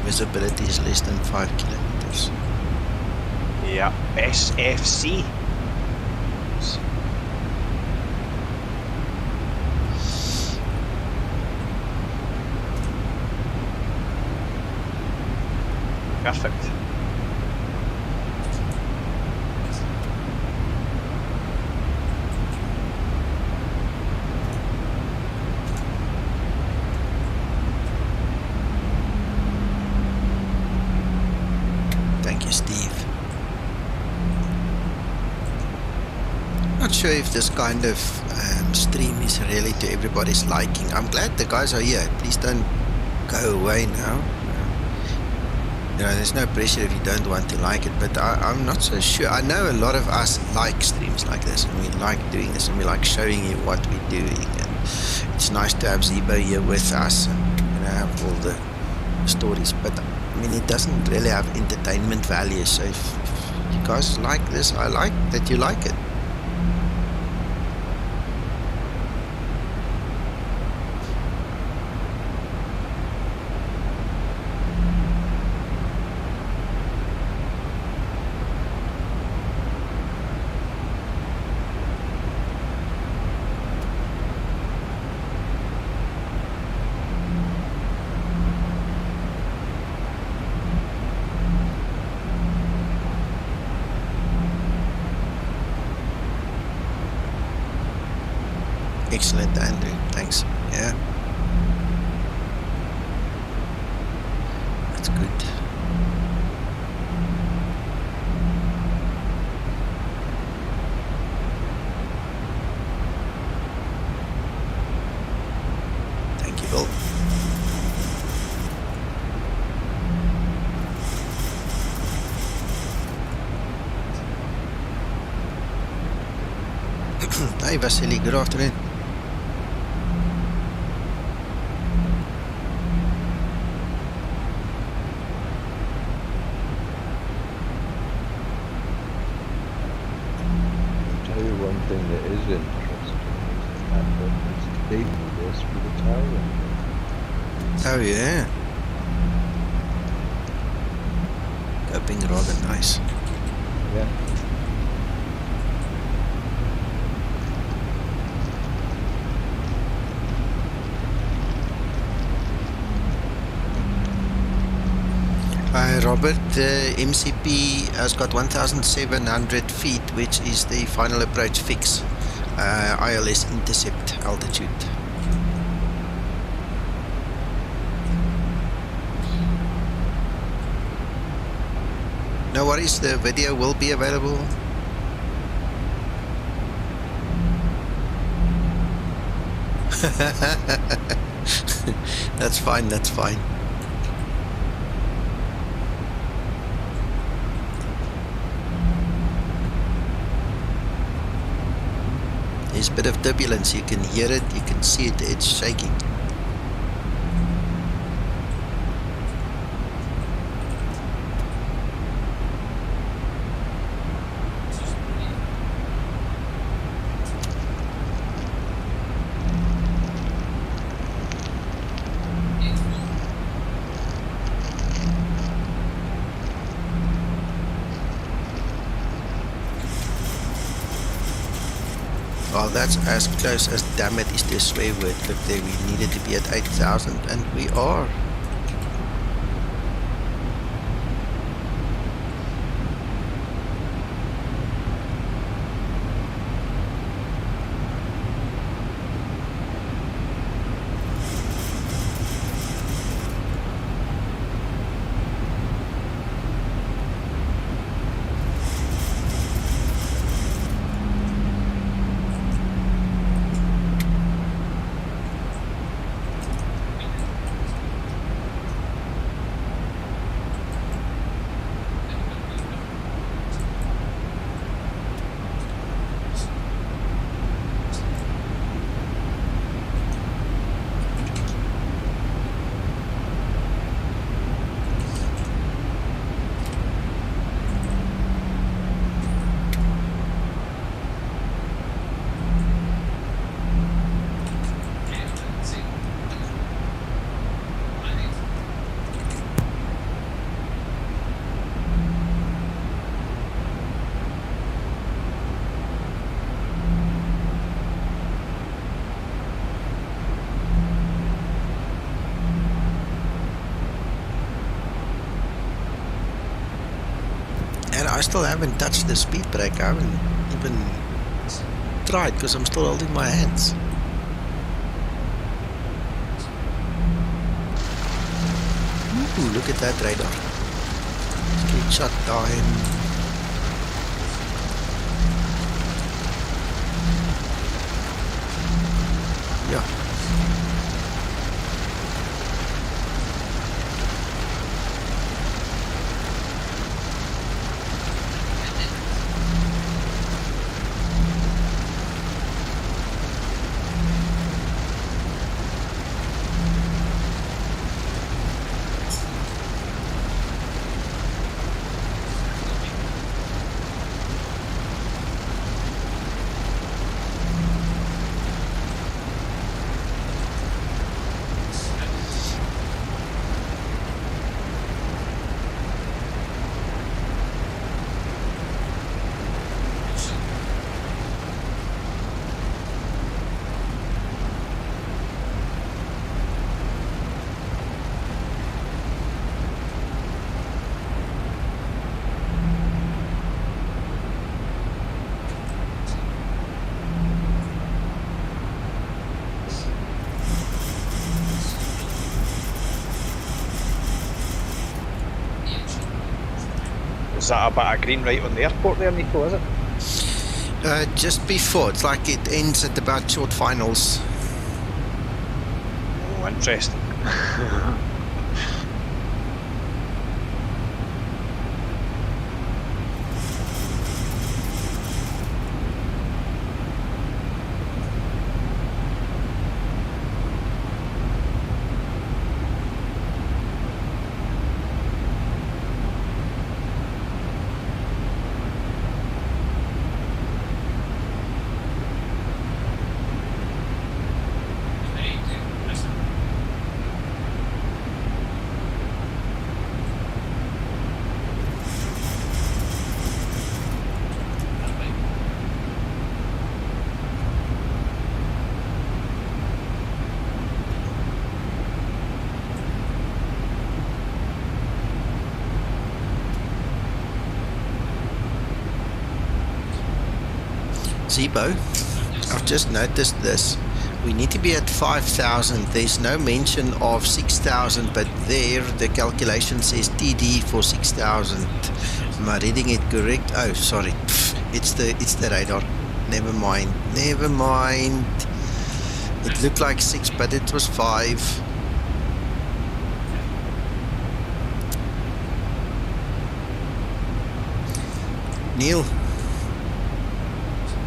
Visibility is less than 5 kilometers. Yeah, SFC. Perfect. Thank you, Steve. Not sure if this kind of stream is really to everybody's liking. I'm glad the guys are here. Please don't go away now. You know, there's no pressure if you don't want to like it, but I'm not so sure. I know a lot of us like streams like this, and we like doing this, and we like showing you what we're doing. And it's nice to have Zibo here with us, and you know, have all the stories. But I mean, it doesn't really have entertainment value. So if you guys like this, I like that you like it. Excellent, Andrew. Thanks. Yeah. That's good. Thank you, Bill. Hi, Vasily. Good afternoon. One thing that is interesting is the fact that it's dealing with this with a tail engine. Oh yeah. Coping rather nice. Yeah. Hi Robert, MCP has got 1,700 feet, which is the final approach fix, ILS intercept altitude. No worries, the video will be available. That's fine, that's fine. There's a bit of turbulence, you can hear it, you can see it, it's shaking. Well, that's as close as damn it is to a swear word. Look there, we needed to be at 8,000 and we are. And I still haven't touched the speed brake. I haven't even tried because I'm still holding my hands. Ooh, look at that radar. Straight shot time. Yeah. Is that a bit of green right on the airport there, Nico, is it? Just before, it's like it ends at about short finals. Oh, interesting. Zibo, I've just noticed this. We need to be at 5,000. There's no mention of 6,000, but there the calculation says TD for 6,000. Am I reading it correct? Oh, sorry. It's the radar. Never mind. It looked like 6, but it was 5. Neil.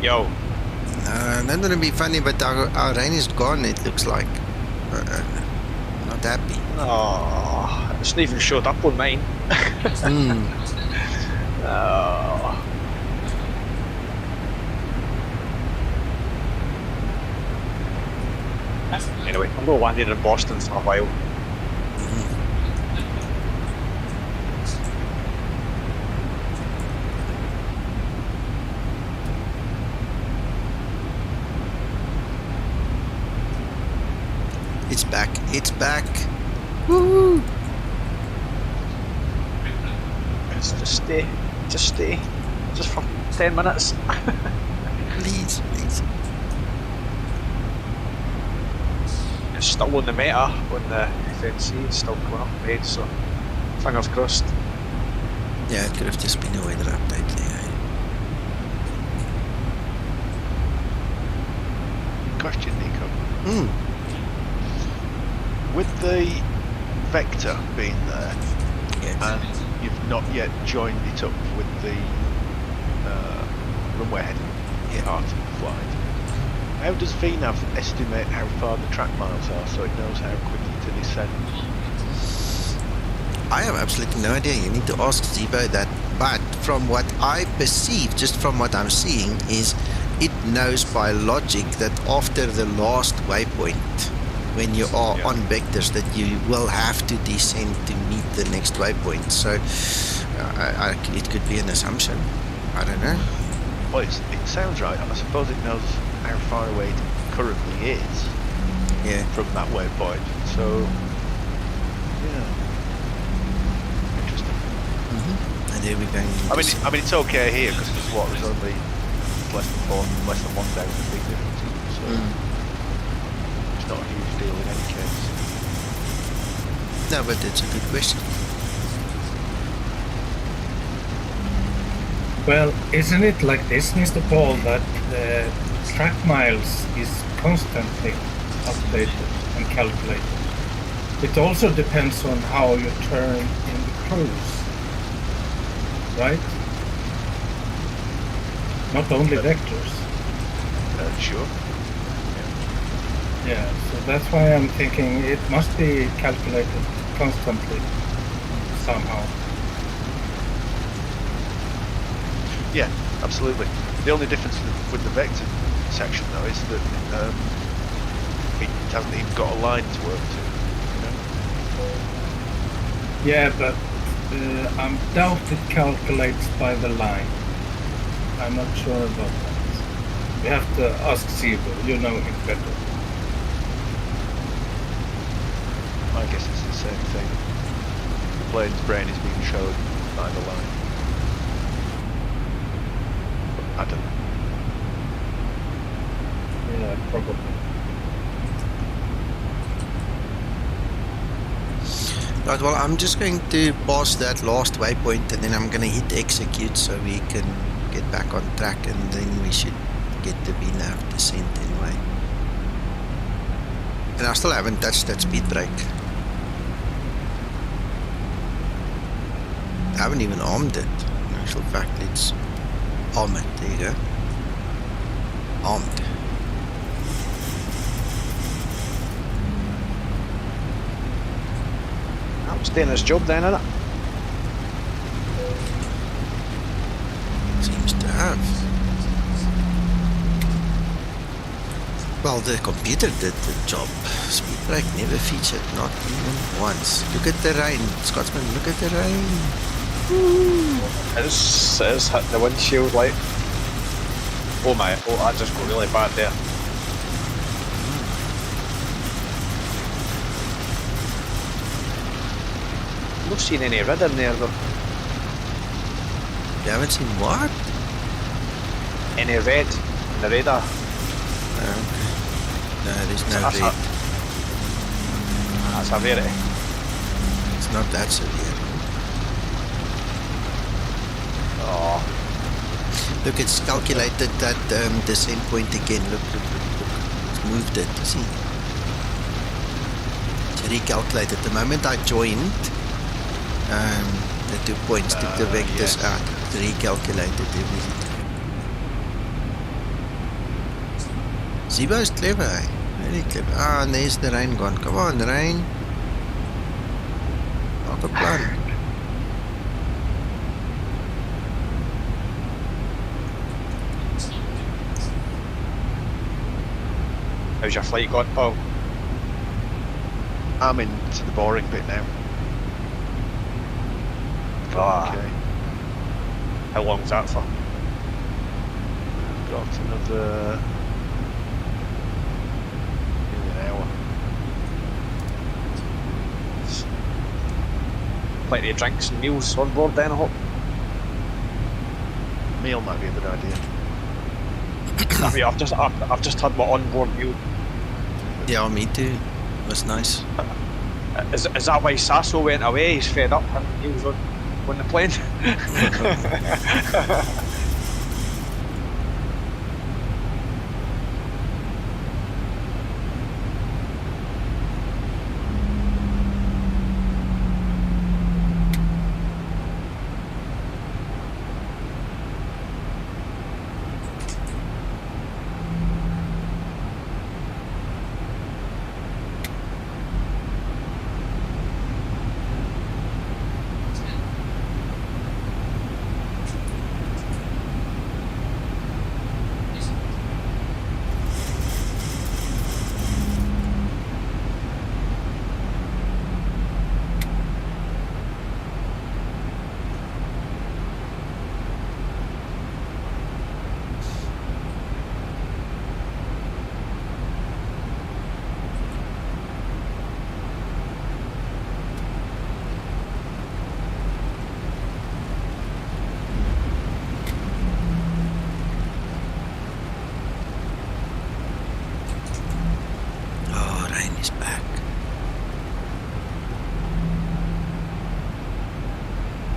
Yo. Not going to be funny, but our rain is gone, it looks like. Not happy. Oh, it's not even showed up on mine. Oh. Anyway, I'm going to land in Boston for a while. It's back. Woo! Just stay. Just for 10 minutes. Please. It's still on the meta on the FNC, it's still going up red, so fingers crossed. Yeah, it could have just been a weather update there. Question, Nico. With the vector being there, and you've not yet joined it up with the runway heading part of the flight, how does VNAV estimate how far the track miles are so it knows how quickly to descend? I have absolutely no idea. You need to ask Zibo that. But from what I perceive, just from what I'm seeing, is it knows by logic that after the last waypoint, when you are on vectors, that you will have to descend to meet the next waypoint. So it could be an assumption. I don't know. Well, it sounds right. I suppose it knows how far away it currently is from that waypoint. So, interesting. And there we go. I mean, it's okay here because there's only less than 1,000 big difference. So it's not a huge deal in any case. No, but it's a good question. Well, isn't it like this, Mr. Paul, that the track miles is constantly updated and calculated? It also depends on how you turn in the cruise, right? Not only vectors. Sure. Yeah, so that's why I'm thinking it must be calculated constantly somehow. Yeah, absolutely. The only difference with the vector section though is that it hasn't even got a line to work to. Yeah, but I doubt it calculates by the line. I'm not sure about that. We have to ask Zibo, you know him better. I guess it's the same thing. The plane's brain is being showed by the line. I don't know. Yeah, probably. Right, well, I'm just going to pass that last waypoint and then I'm going to hit execute so we can get back on track, and then we should get the VNAV descent anyway. And I still haven't touched that speed brake. I haven't even armed it. In actual fact, it's arm it. There you go. Armed. That was doing his job then, innit? Seems to have. Well, the computer did the job. Speed brake never featured, not even once. Look at the rain, Scotsman, look at the rain. It is hitting the windshield like. Oh my, that just got really bad there. I'm not seeing any red in there though. You haven't seen what? Any red? on the radar. No, there's no That's red. That's a rarity. It's not that severe. Oh, Look, it's calculated that descent point again. Look. It's moved it, see? It's recalculated. The moment I joined the 2 points, took the vectors out, it recalculated everything. Zibo's clever, eh? Very clever. Ah, and there's the rain gone. Come on, rain. Maak 'n plan. how's your flight gone, Paul? I'm into the boring bit now. Okay. How long's that for? Got another nearly an hour. Plenty of drinks and meals on board then, I hope. Meal might be a good idea. I mean, I've just had my onboard meal. Yeah, me too. It was nice. Is that why Sasso went away? He's fed up having meals on the plane.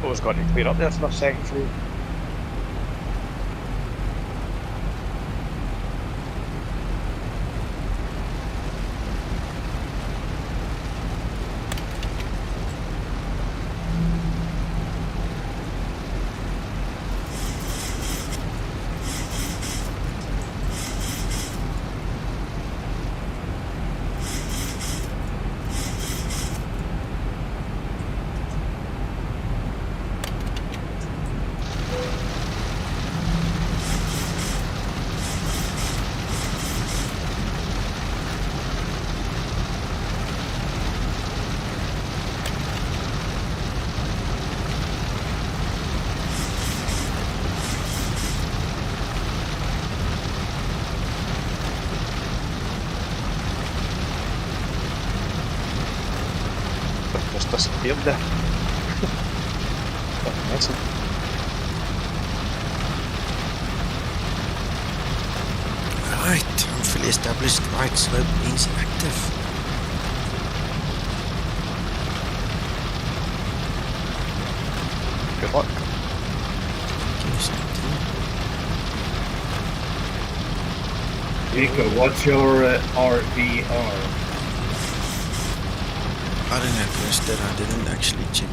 It's got to clear up there for a second for you. Disappeared there. Anson. Right, fully established right slope means active. Good luck. Nico, what's your RVR? I don't know, Chris, I didn't actually check.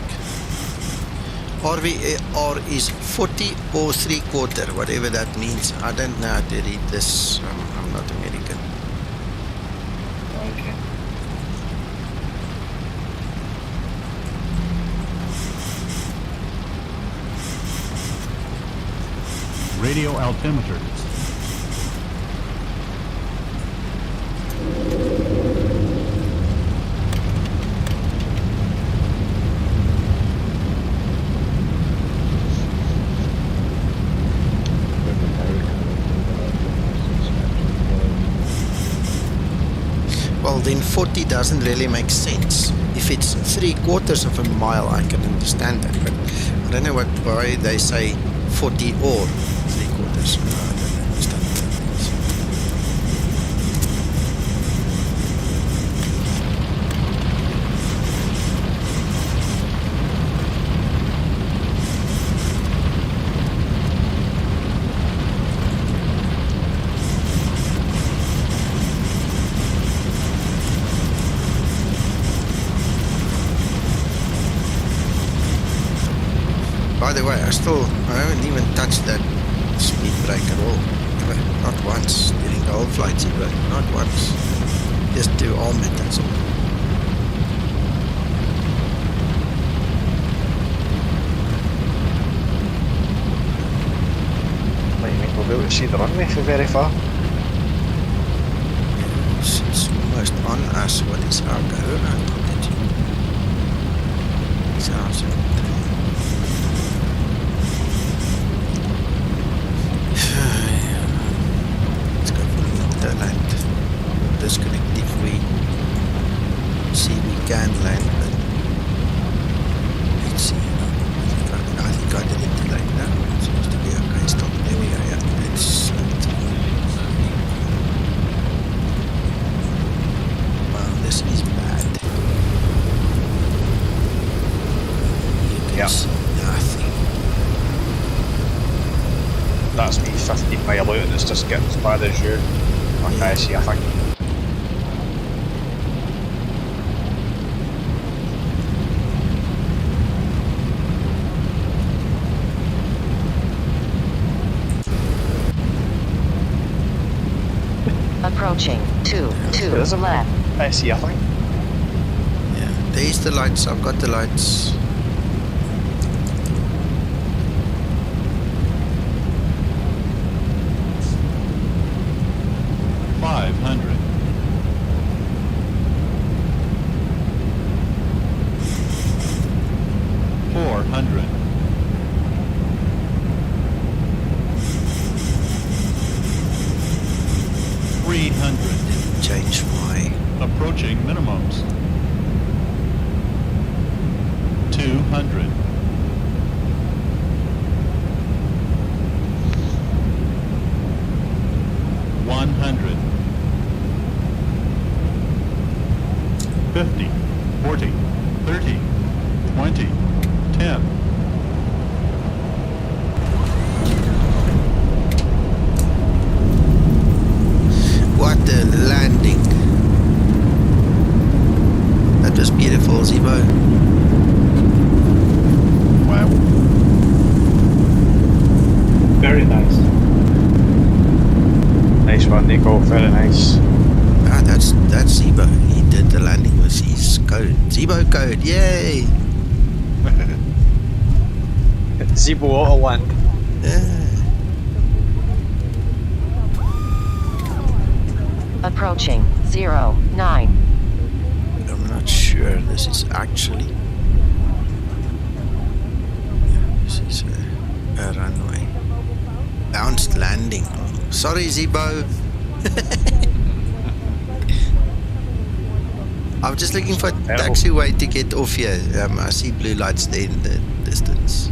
RVR is 40 or 3/4, whatever that means. I don't know how to read this. I'm not American. Okay. Radio altimeter. Well, then 40 doesn't really make sense. If it's 3/4 of a mile, I can understand that, but I don't know why they say 40 or 3/4. I don't understand what that means. By the way, I haven't even touched that speed brake at all. Not once during the whole flight, Zibo. Not once. Just to arm it, that's all. What do you think we'll be able to see the runway from very far? It's almost on us. What is our go around on it? It's ours. Let's go for the land. Disconnect if we see we can land, but let's see. I think I did it today. No, it seems to be okay. Stop. There we go. Yeah, it's. Wow, this is bad. You can see nothing. That's me 15 mile out and it's just getting as bad as you. Okay, I see, I think. Approaching. 2 left. I see, I think. Yeah, there's the lights. I've got the lights. Change my approaching minimums. 200. 100. 50. 40. 30. 20. 10. What a landing. That was beautiful, Zibo. Wow. Very nice. Nice one, Nico. Very nice. Ah, that's Zibo. He did the landing with his code. Zibo code, yay! Zibo auto land. Yeah. Approaching 09. I'm not sure this is actually. Yeah, this is a runway. Bounced landing. Oh, sorry, Zibo. I'm just looking for a taxiway to get off here. I see blue lights there in the distance.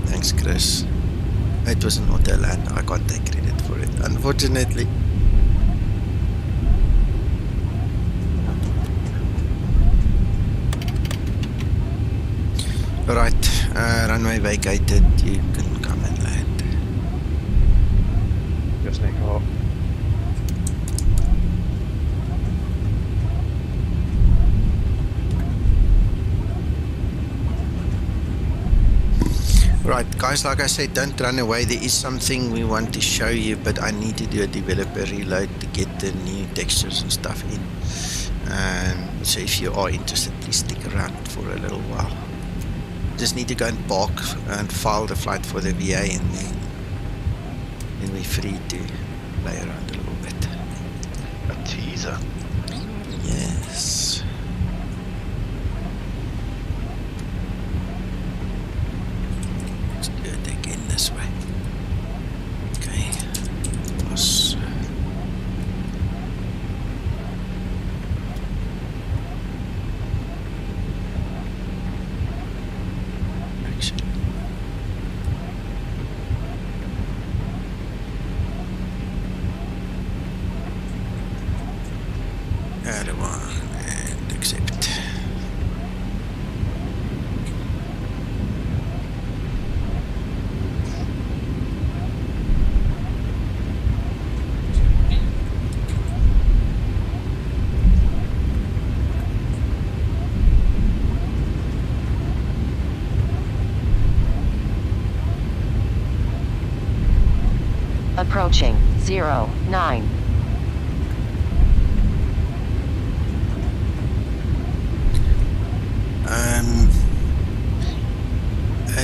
Thanks, Chris. It was an auto land. I can't take credit for it, unfortunately. Right, runway vacated. You can come and land. Just Nico. Right, guys, like I said, don't run away. There is something we want to show you, but I need to do a developer reload to get the new textures and stuff in. So if you are interested, please stick around for a little while. Just need to go and park and file the flight for the VA, and then we're free to play around a little bit. A teaser. Yes. Let's do it again this way. Okay. Plus. Add one. Approaching 09.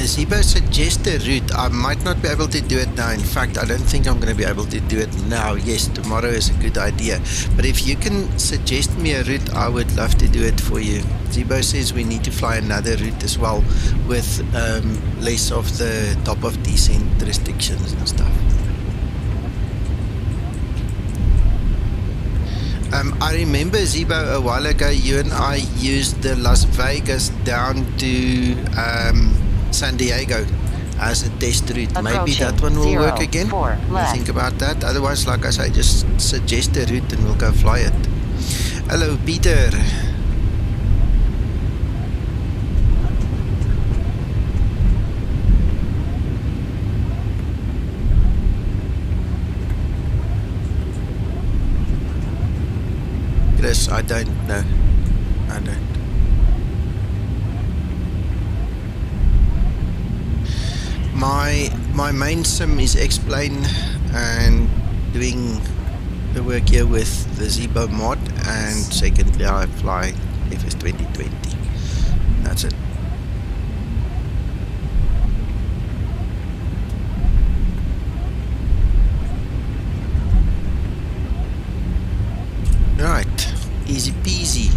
Zibo suggest a route. I might not be able to do it now. In fact, I don't think I'm going to be able to do it now. Yes, tomorrow is a good idea. But if you can suggest me a route, I would love to do it for you. Zibo says we need to fly another route as well with less of the top of descent restrictions and stuff. I remember, Zibo, a while ago, you and I used the Las Vegas down to San Diego as a test route. Maybe that one will work again. Think about that. Otherwise, like I say, just suggest a route and we'll go fly it. Hello, Peter. Chris, I don't know. I don't. My main sim is X-Plane and doing the work here with the Zibo mod, and secondly I fly FS 2020. That's it. Right, easy peasy.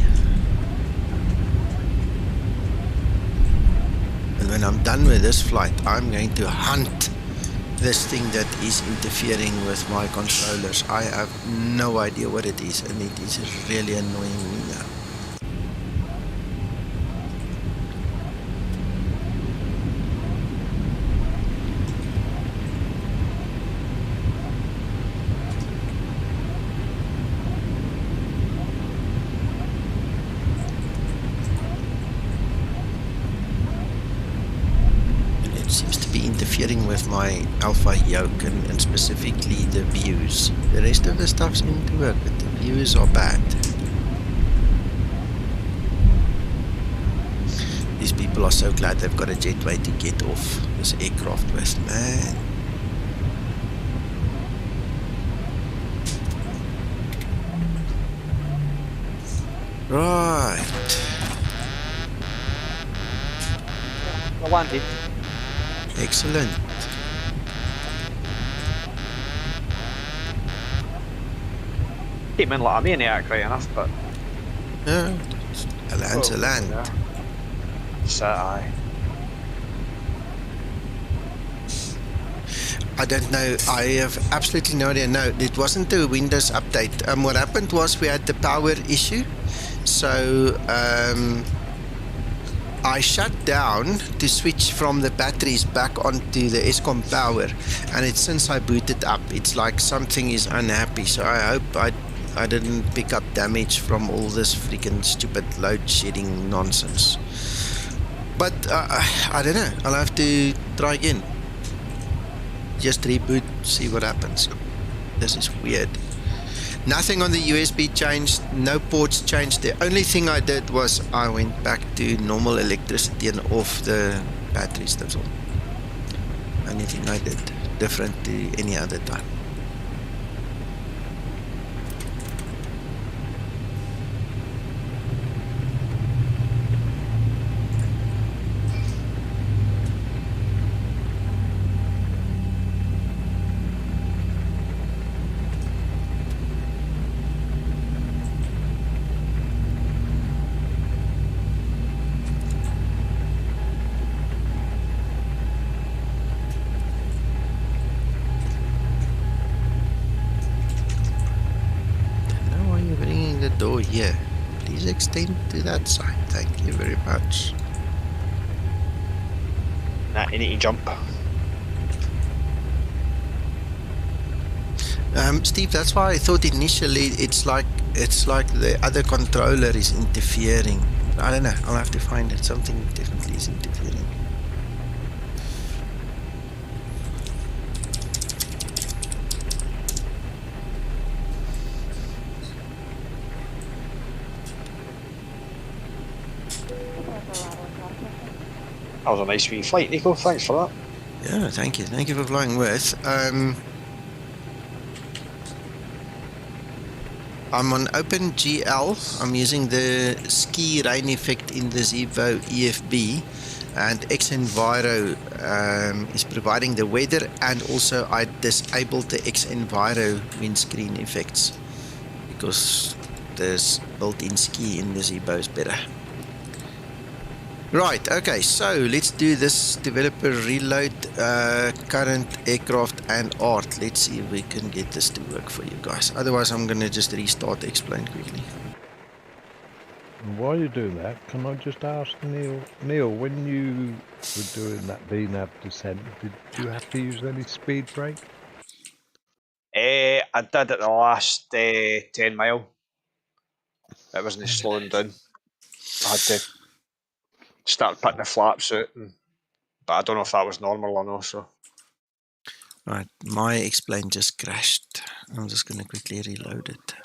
And when I'm done with this flight, I'm going to hunt this thing that is interfering with my controllers. I have no idea what it is, and it is really annoying me now. Interfering with my alpha yoke and specifically the views. The rest of the stuff seems to work, but the views are bad. These people are so glad they've got a jetway to get off this aircraft with, man. Right. I landed. Excellent. Came in like a maniac, right enough, but yeah, a land's a land. Yeah. So I don't know. I have absolutely no idea. No, it wasn't the Windows update. What happened was we had the power issue, so I shut down to switch from the batteries back onto the Eskom power, and it's since I booted up, it's like something is unhappy. So I hope I didn't pick up damage from all this freaking stupid load shedding nonsense. But I don't know. I'll have to try again. Just reboot, see what happens. This is weird. Nothing on the USB changed, no ports changed. The only thing I did was I went back to normal electricity and off the batteries, that's all. Only thing I did different to any other time. Door here. Please extend to that side. Thank you very much. Nah, you need to jump. Steve, that's why I thought initially it's like the other controller is interfering. I don't know. I'll have to find it. Something definitely is interfering. That was a nice wee flight, Nico. Thanks for that. Yeah, thank you. Thank you for flying with. I'm on OpenGL. I'm using the ski rain effect in the Zibo EFB, and Xenviro is providing the weather, and also I disabled the Xenviro windscreen effects because there's built-in ski in the Zibo is better. Right, okay, so let's do this developer reload, current aircraft and art. Let's see if we can get this to work for you guys. Otherwise, I'm going to just restart explain quickly. While you're doing that, can I just ask Neil? Neil, when you were doing that VNAV descent, did you have to use any speed brake? I did it the last 10 mile. It wasn't slowing down. I had to start putting the flaps out, but I don't know if that was normal or not. So, right, my explain just crashed. I'm just going to quickly reload it.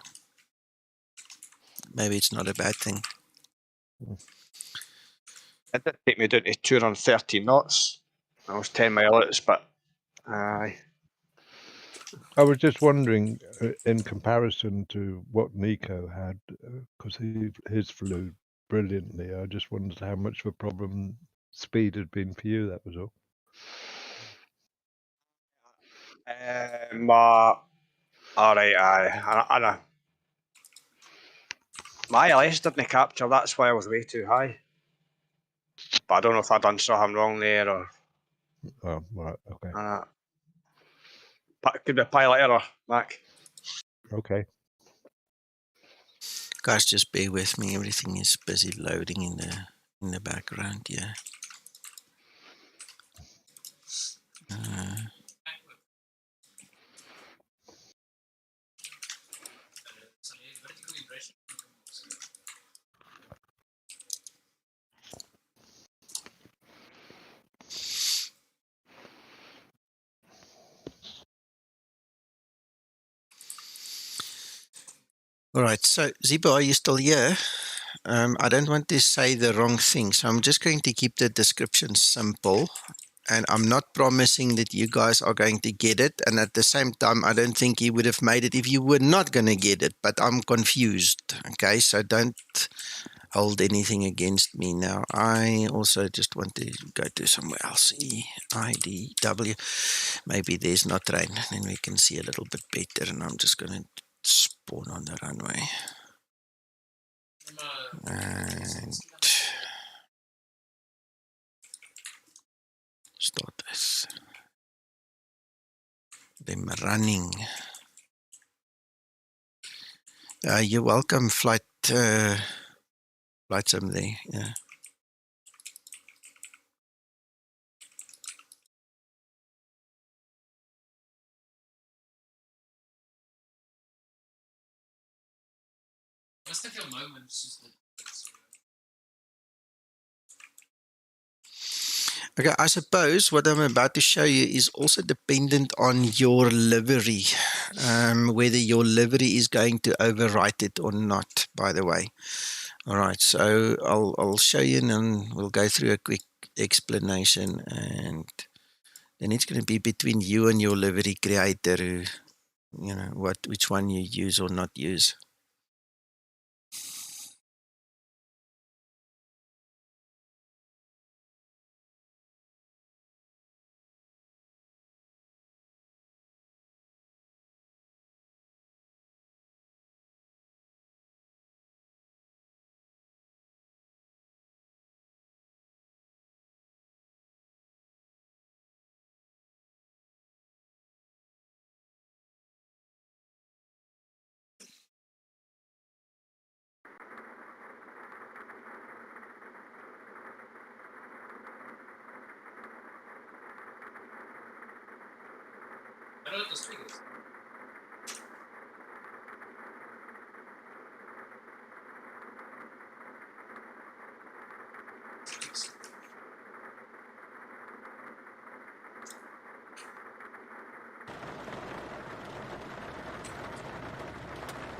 Maybe it's not a bad thing. It did take me down to 213 knots. I was 10 miles, but aye. I was just wondering, in comparison to what Nico had, because his flew brilliantly, I just wondered how much of a problem speed had been for you, that was all. Alright, aye. My ILS didn't capture, that's why I was way too high. But I don't know if I done something wrong there or... Oh, right, okay. Could be a pilot error, Mac. Okay. Guys, just bear with me. Everything is busy loading in the background, yeah. All right, so Zibo, are you still here? I don't want to say the wrong thing, so I'm just going to keep the description simple, and I'm not promising that you guys are going to get it, and at the same time, I don't think you would have made it if you were not going to get it, but I'm confused, okay? So don't hold anything against me now. I also just want to go to somewhere else. EIDW. Maybe there's not rain, then we can see a little bit better, and I'm just going to spawn on the runway. And start with them running. You're welcome, flight sim there. Yeah. Must have your moments. Okay, I suppose what I'm about to show you is also dependent on your livery, whether your livery is going to overwrite it or not, by the way. All right, so I'll show you and then we'll go through a quick explanation, and then it's going to be between you and your livery creator, who, you know, which one you use or not use. I know what the string is.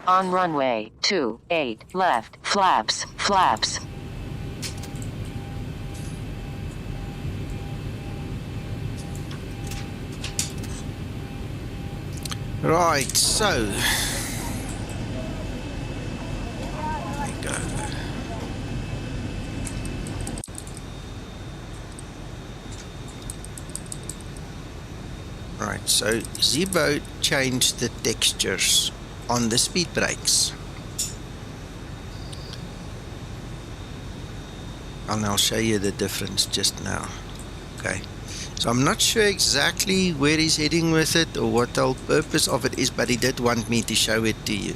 On runway 28 left, flaps. Right, so so Zibo changed the textures on the speed brakes. And I'll show you the difference just now. Okay, so I'm not sure exactly where he's heading with it or what the whole purpose of it is, but he did want me to show it to you.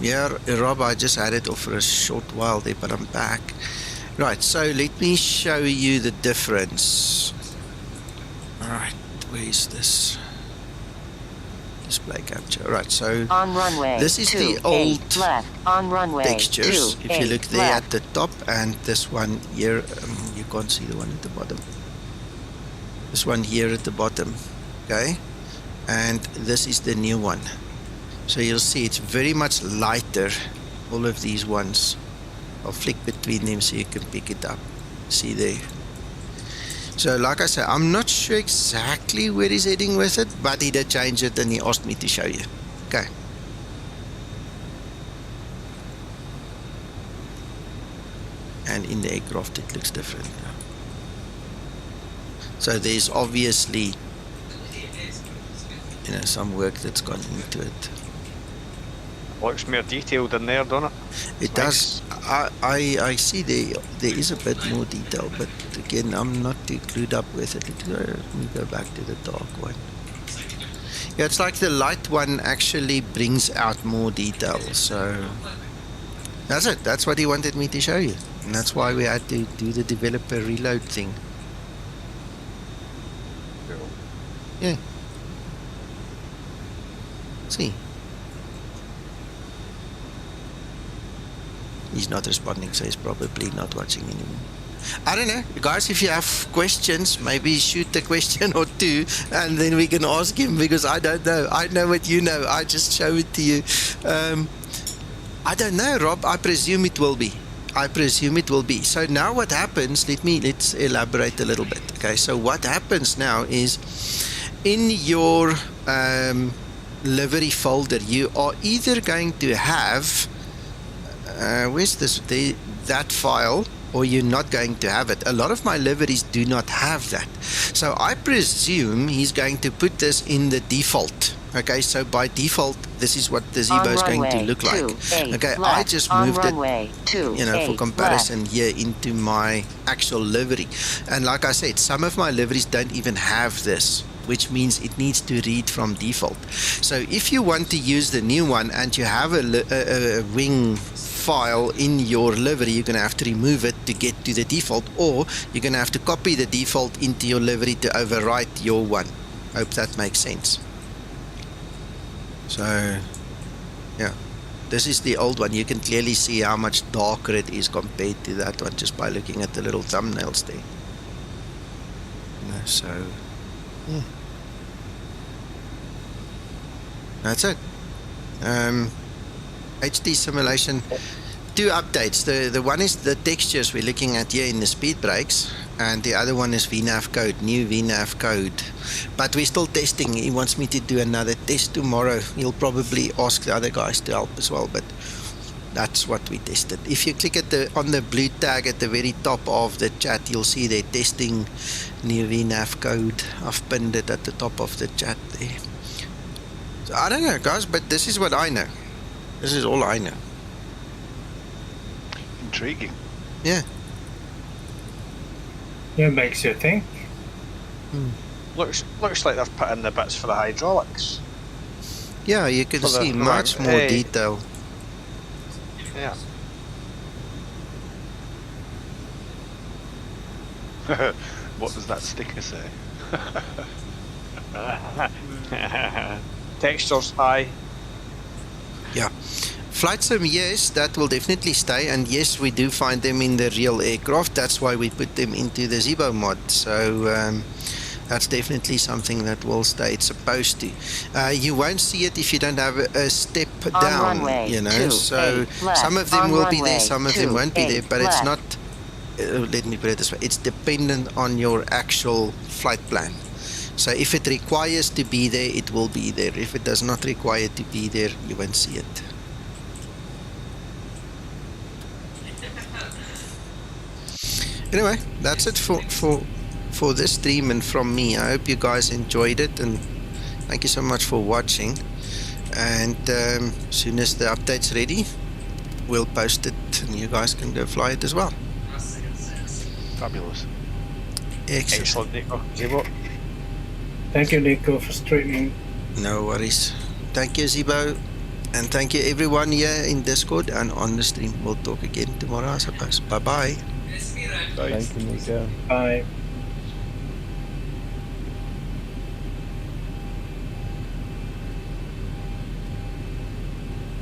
Yeah, Rob, I just had it off for a short while there, but I'm back. Right, so let me show you the difference. Alright, where is this? Display capture. Right, so on runway, this is the old left, on runway, textures. If you look there left. at the top, and this one here, you can't see the one at the bottom. This one here at the bottom, okay? And this is the new one. So you'll see it's very much lighter, all of these ones. I'll flick between them so you can pick it up. See there. So like I said, I'm not sure exactly where he's heading with it, but he did change it and he asked me to show you. Okay. And in the aircraft it looks different now. So there's obviously, you know, some work that's gone into it. Looks more detailed in there, doesn't it? It does. I see there is a bit more detail, but again, I'm not too clued up with it. Let me go back to the dark one. Yeah, it's like the light one actually brings out more detail. So that's it. That's what he wanted me to show you, and that's why we had to do the developer reload thing. Yeah. See. He's not responding, so he's probably not watching anymore. I don't know, guys, if you have questions, maybe shoot a question or two and then we can ask him, because I don't know. I know what you know. I just show it to you. I don't know, Rob. I presume it will be. So now what happens, let's elaborate a little bit. Okay, so what happens now is in your livery folder, you are either going to have where's this? That file, or you're not going to have it. A lot of my liveries do not have that. So I presume he's going to put this in the default. Okay, so by default, this is what the Zibo is going to look like. Okay, I just moved it, you know, for comparison here into my actual livery. And like I said, some of my liveries don't even have this, which means it needs to read from default. So if you want to use the new one and you have a wing file in your livery, you're going to have to remove it to get to the default, or you're going to have to copy the default into your livery to overwrite your one. Hope that makes sense. So yeah, this is the old one. You can clearly see how much darker it is compared to that one just by looking at the little thumbnails there. So yeah, that's it. HD simulation, 2 updates. The one is the textures we're looking at here in the speed brakes, and the other one is VNAV code, new VNAV code. But we're still testing. He wants me to do another test tomorrow. He'll probably ask the other guys to help as well, but that's what we tested. If you click on the blue tag at the very top of the chat, you'll see they're testing new VNAV code. I've pinned it at the top of the chat there. So I don't know, guys, but this is what I know. This is all I know. Intriguing. Yeah. Yeah, makes you think. Looks like they've put in the bits for the hydraulics. Yeah, you can see much more detail. Yeah. What does that sticker say? Textures, aye. Yeah. Flight sim, yes, that will definitely stay, and yes, we do find them in the real aircraft. That's why we put them into the Zibo mod. So that's definitely something that will stay. It's supposed to. You won't see it if you don't have a step down, runway, you know. So some of them will be there, some of them won't be there, but it's not. Let me put it this way: it's dependent on your actual flight plan. So if it requires to be there, it will be there. If it does not require to be there, you won't see it. Anyway, that's it for for this stream and from me. I hope you guys enjoyed it, and thank you so much for watching. And as soon as the update's ready, we'll post it and you guys can go fly it as well. Fabulous. Excellent. Nico. Zibo. Thank you, Nico, for streaming. No worries. Thank you, Zibo. And thank you everyone here in Discord and on the stream. We'll talk again tomorrow, I suppose. Bye-bye. Thank you, Nico. Bye.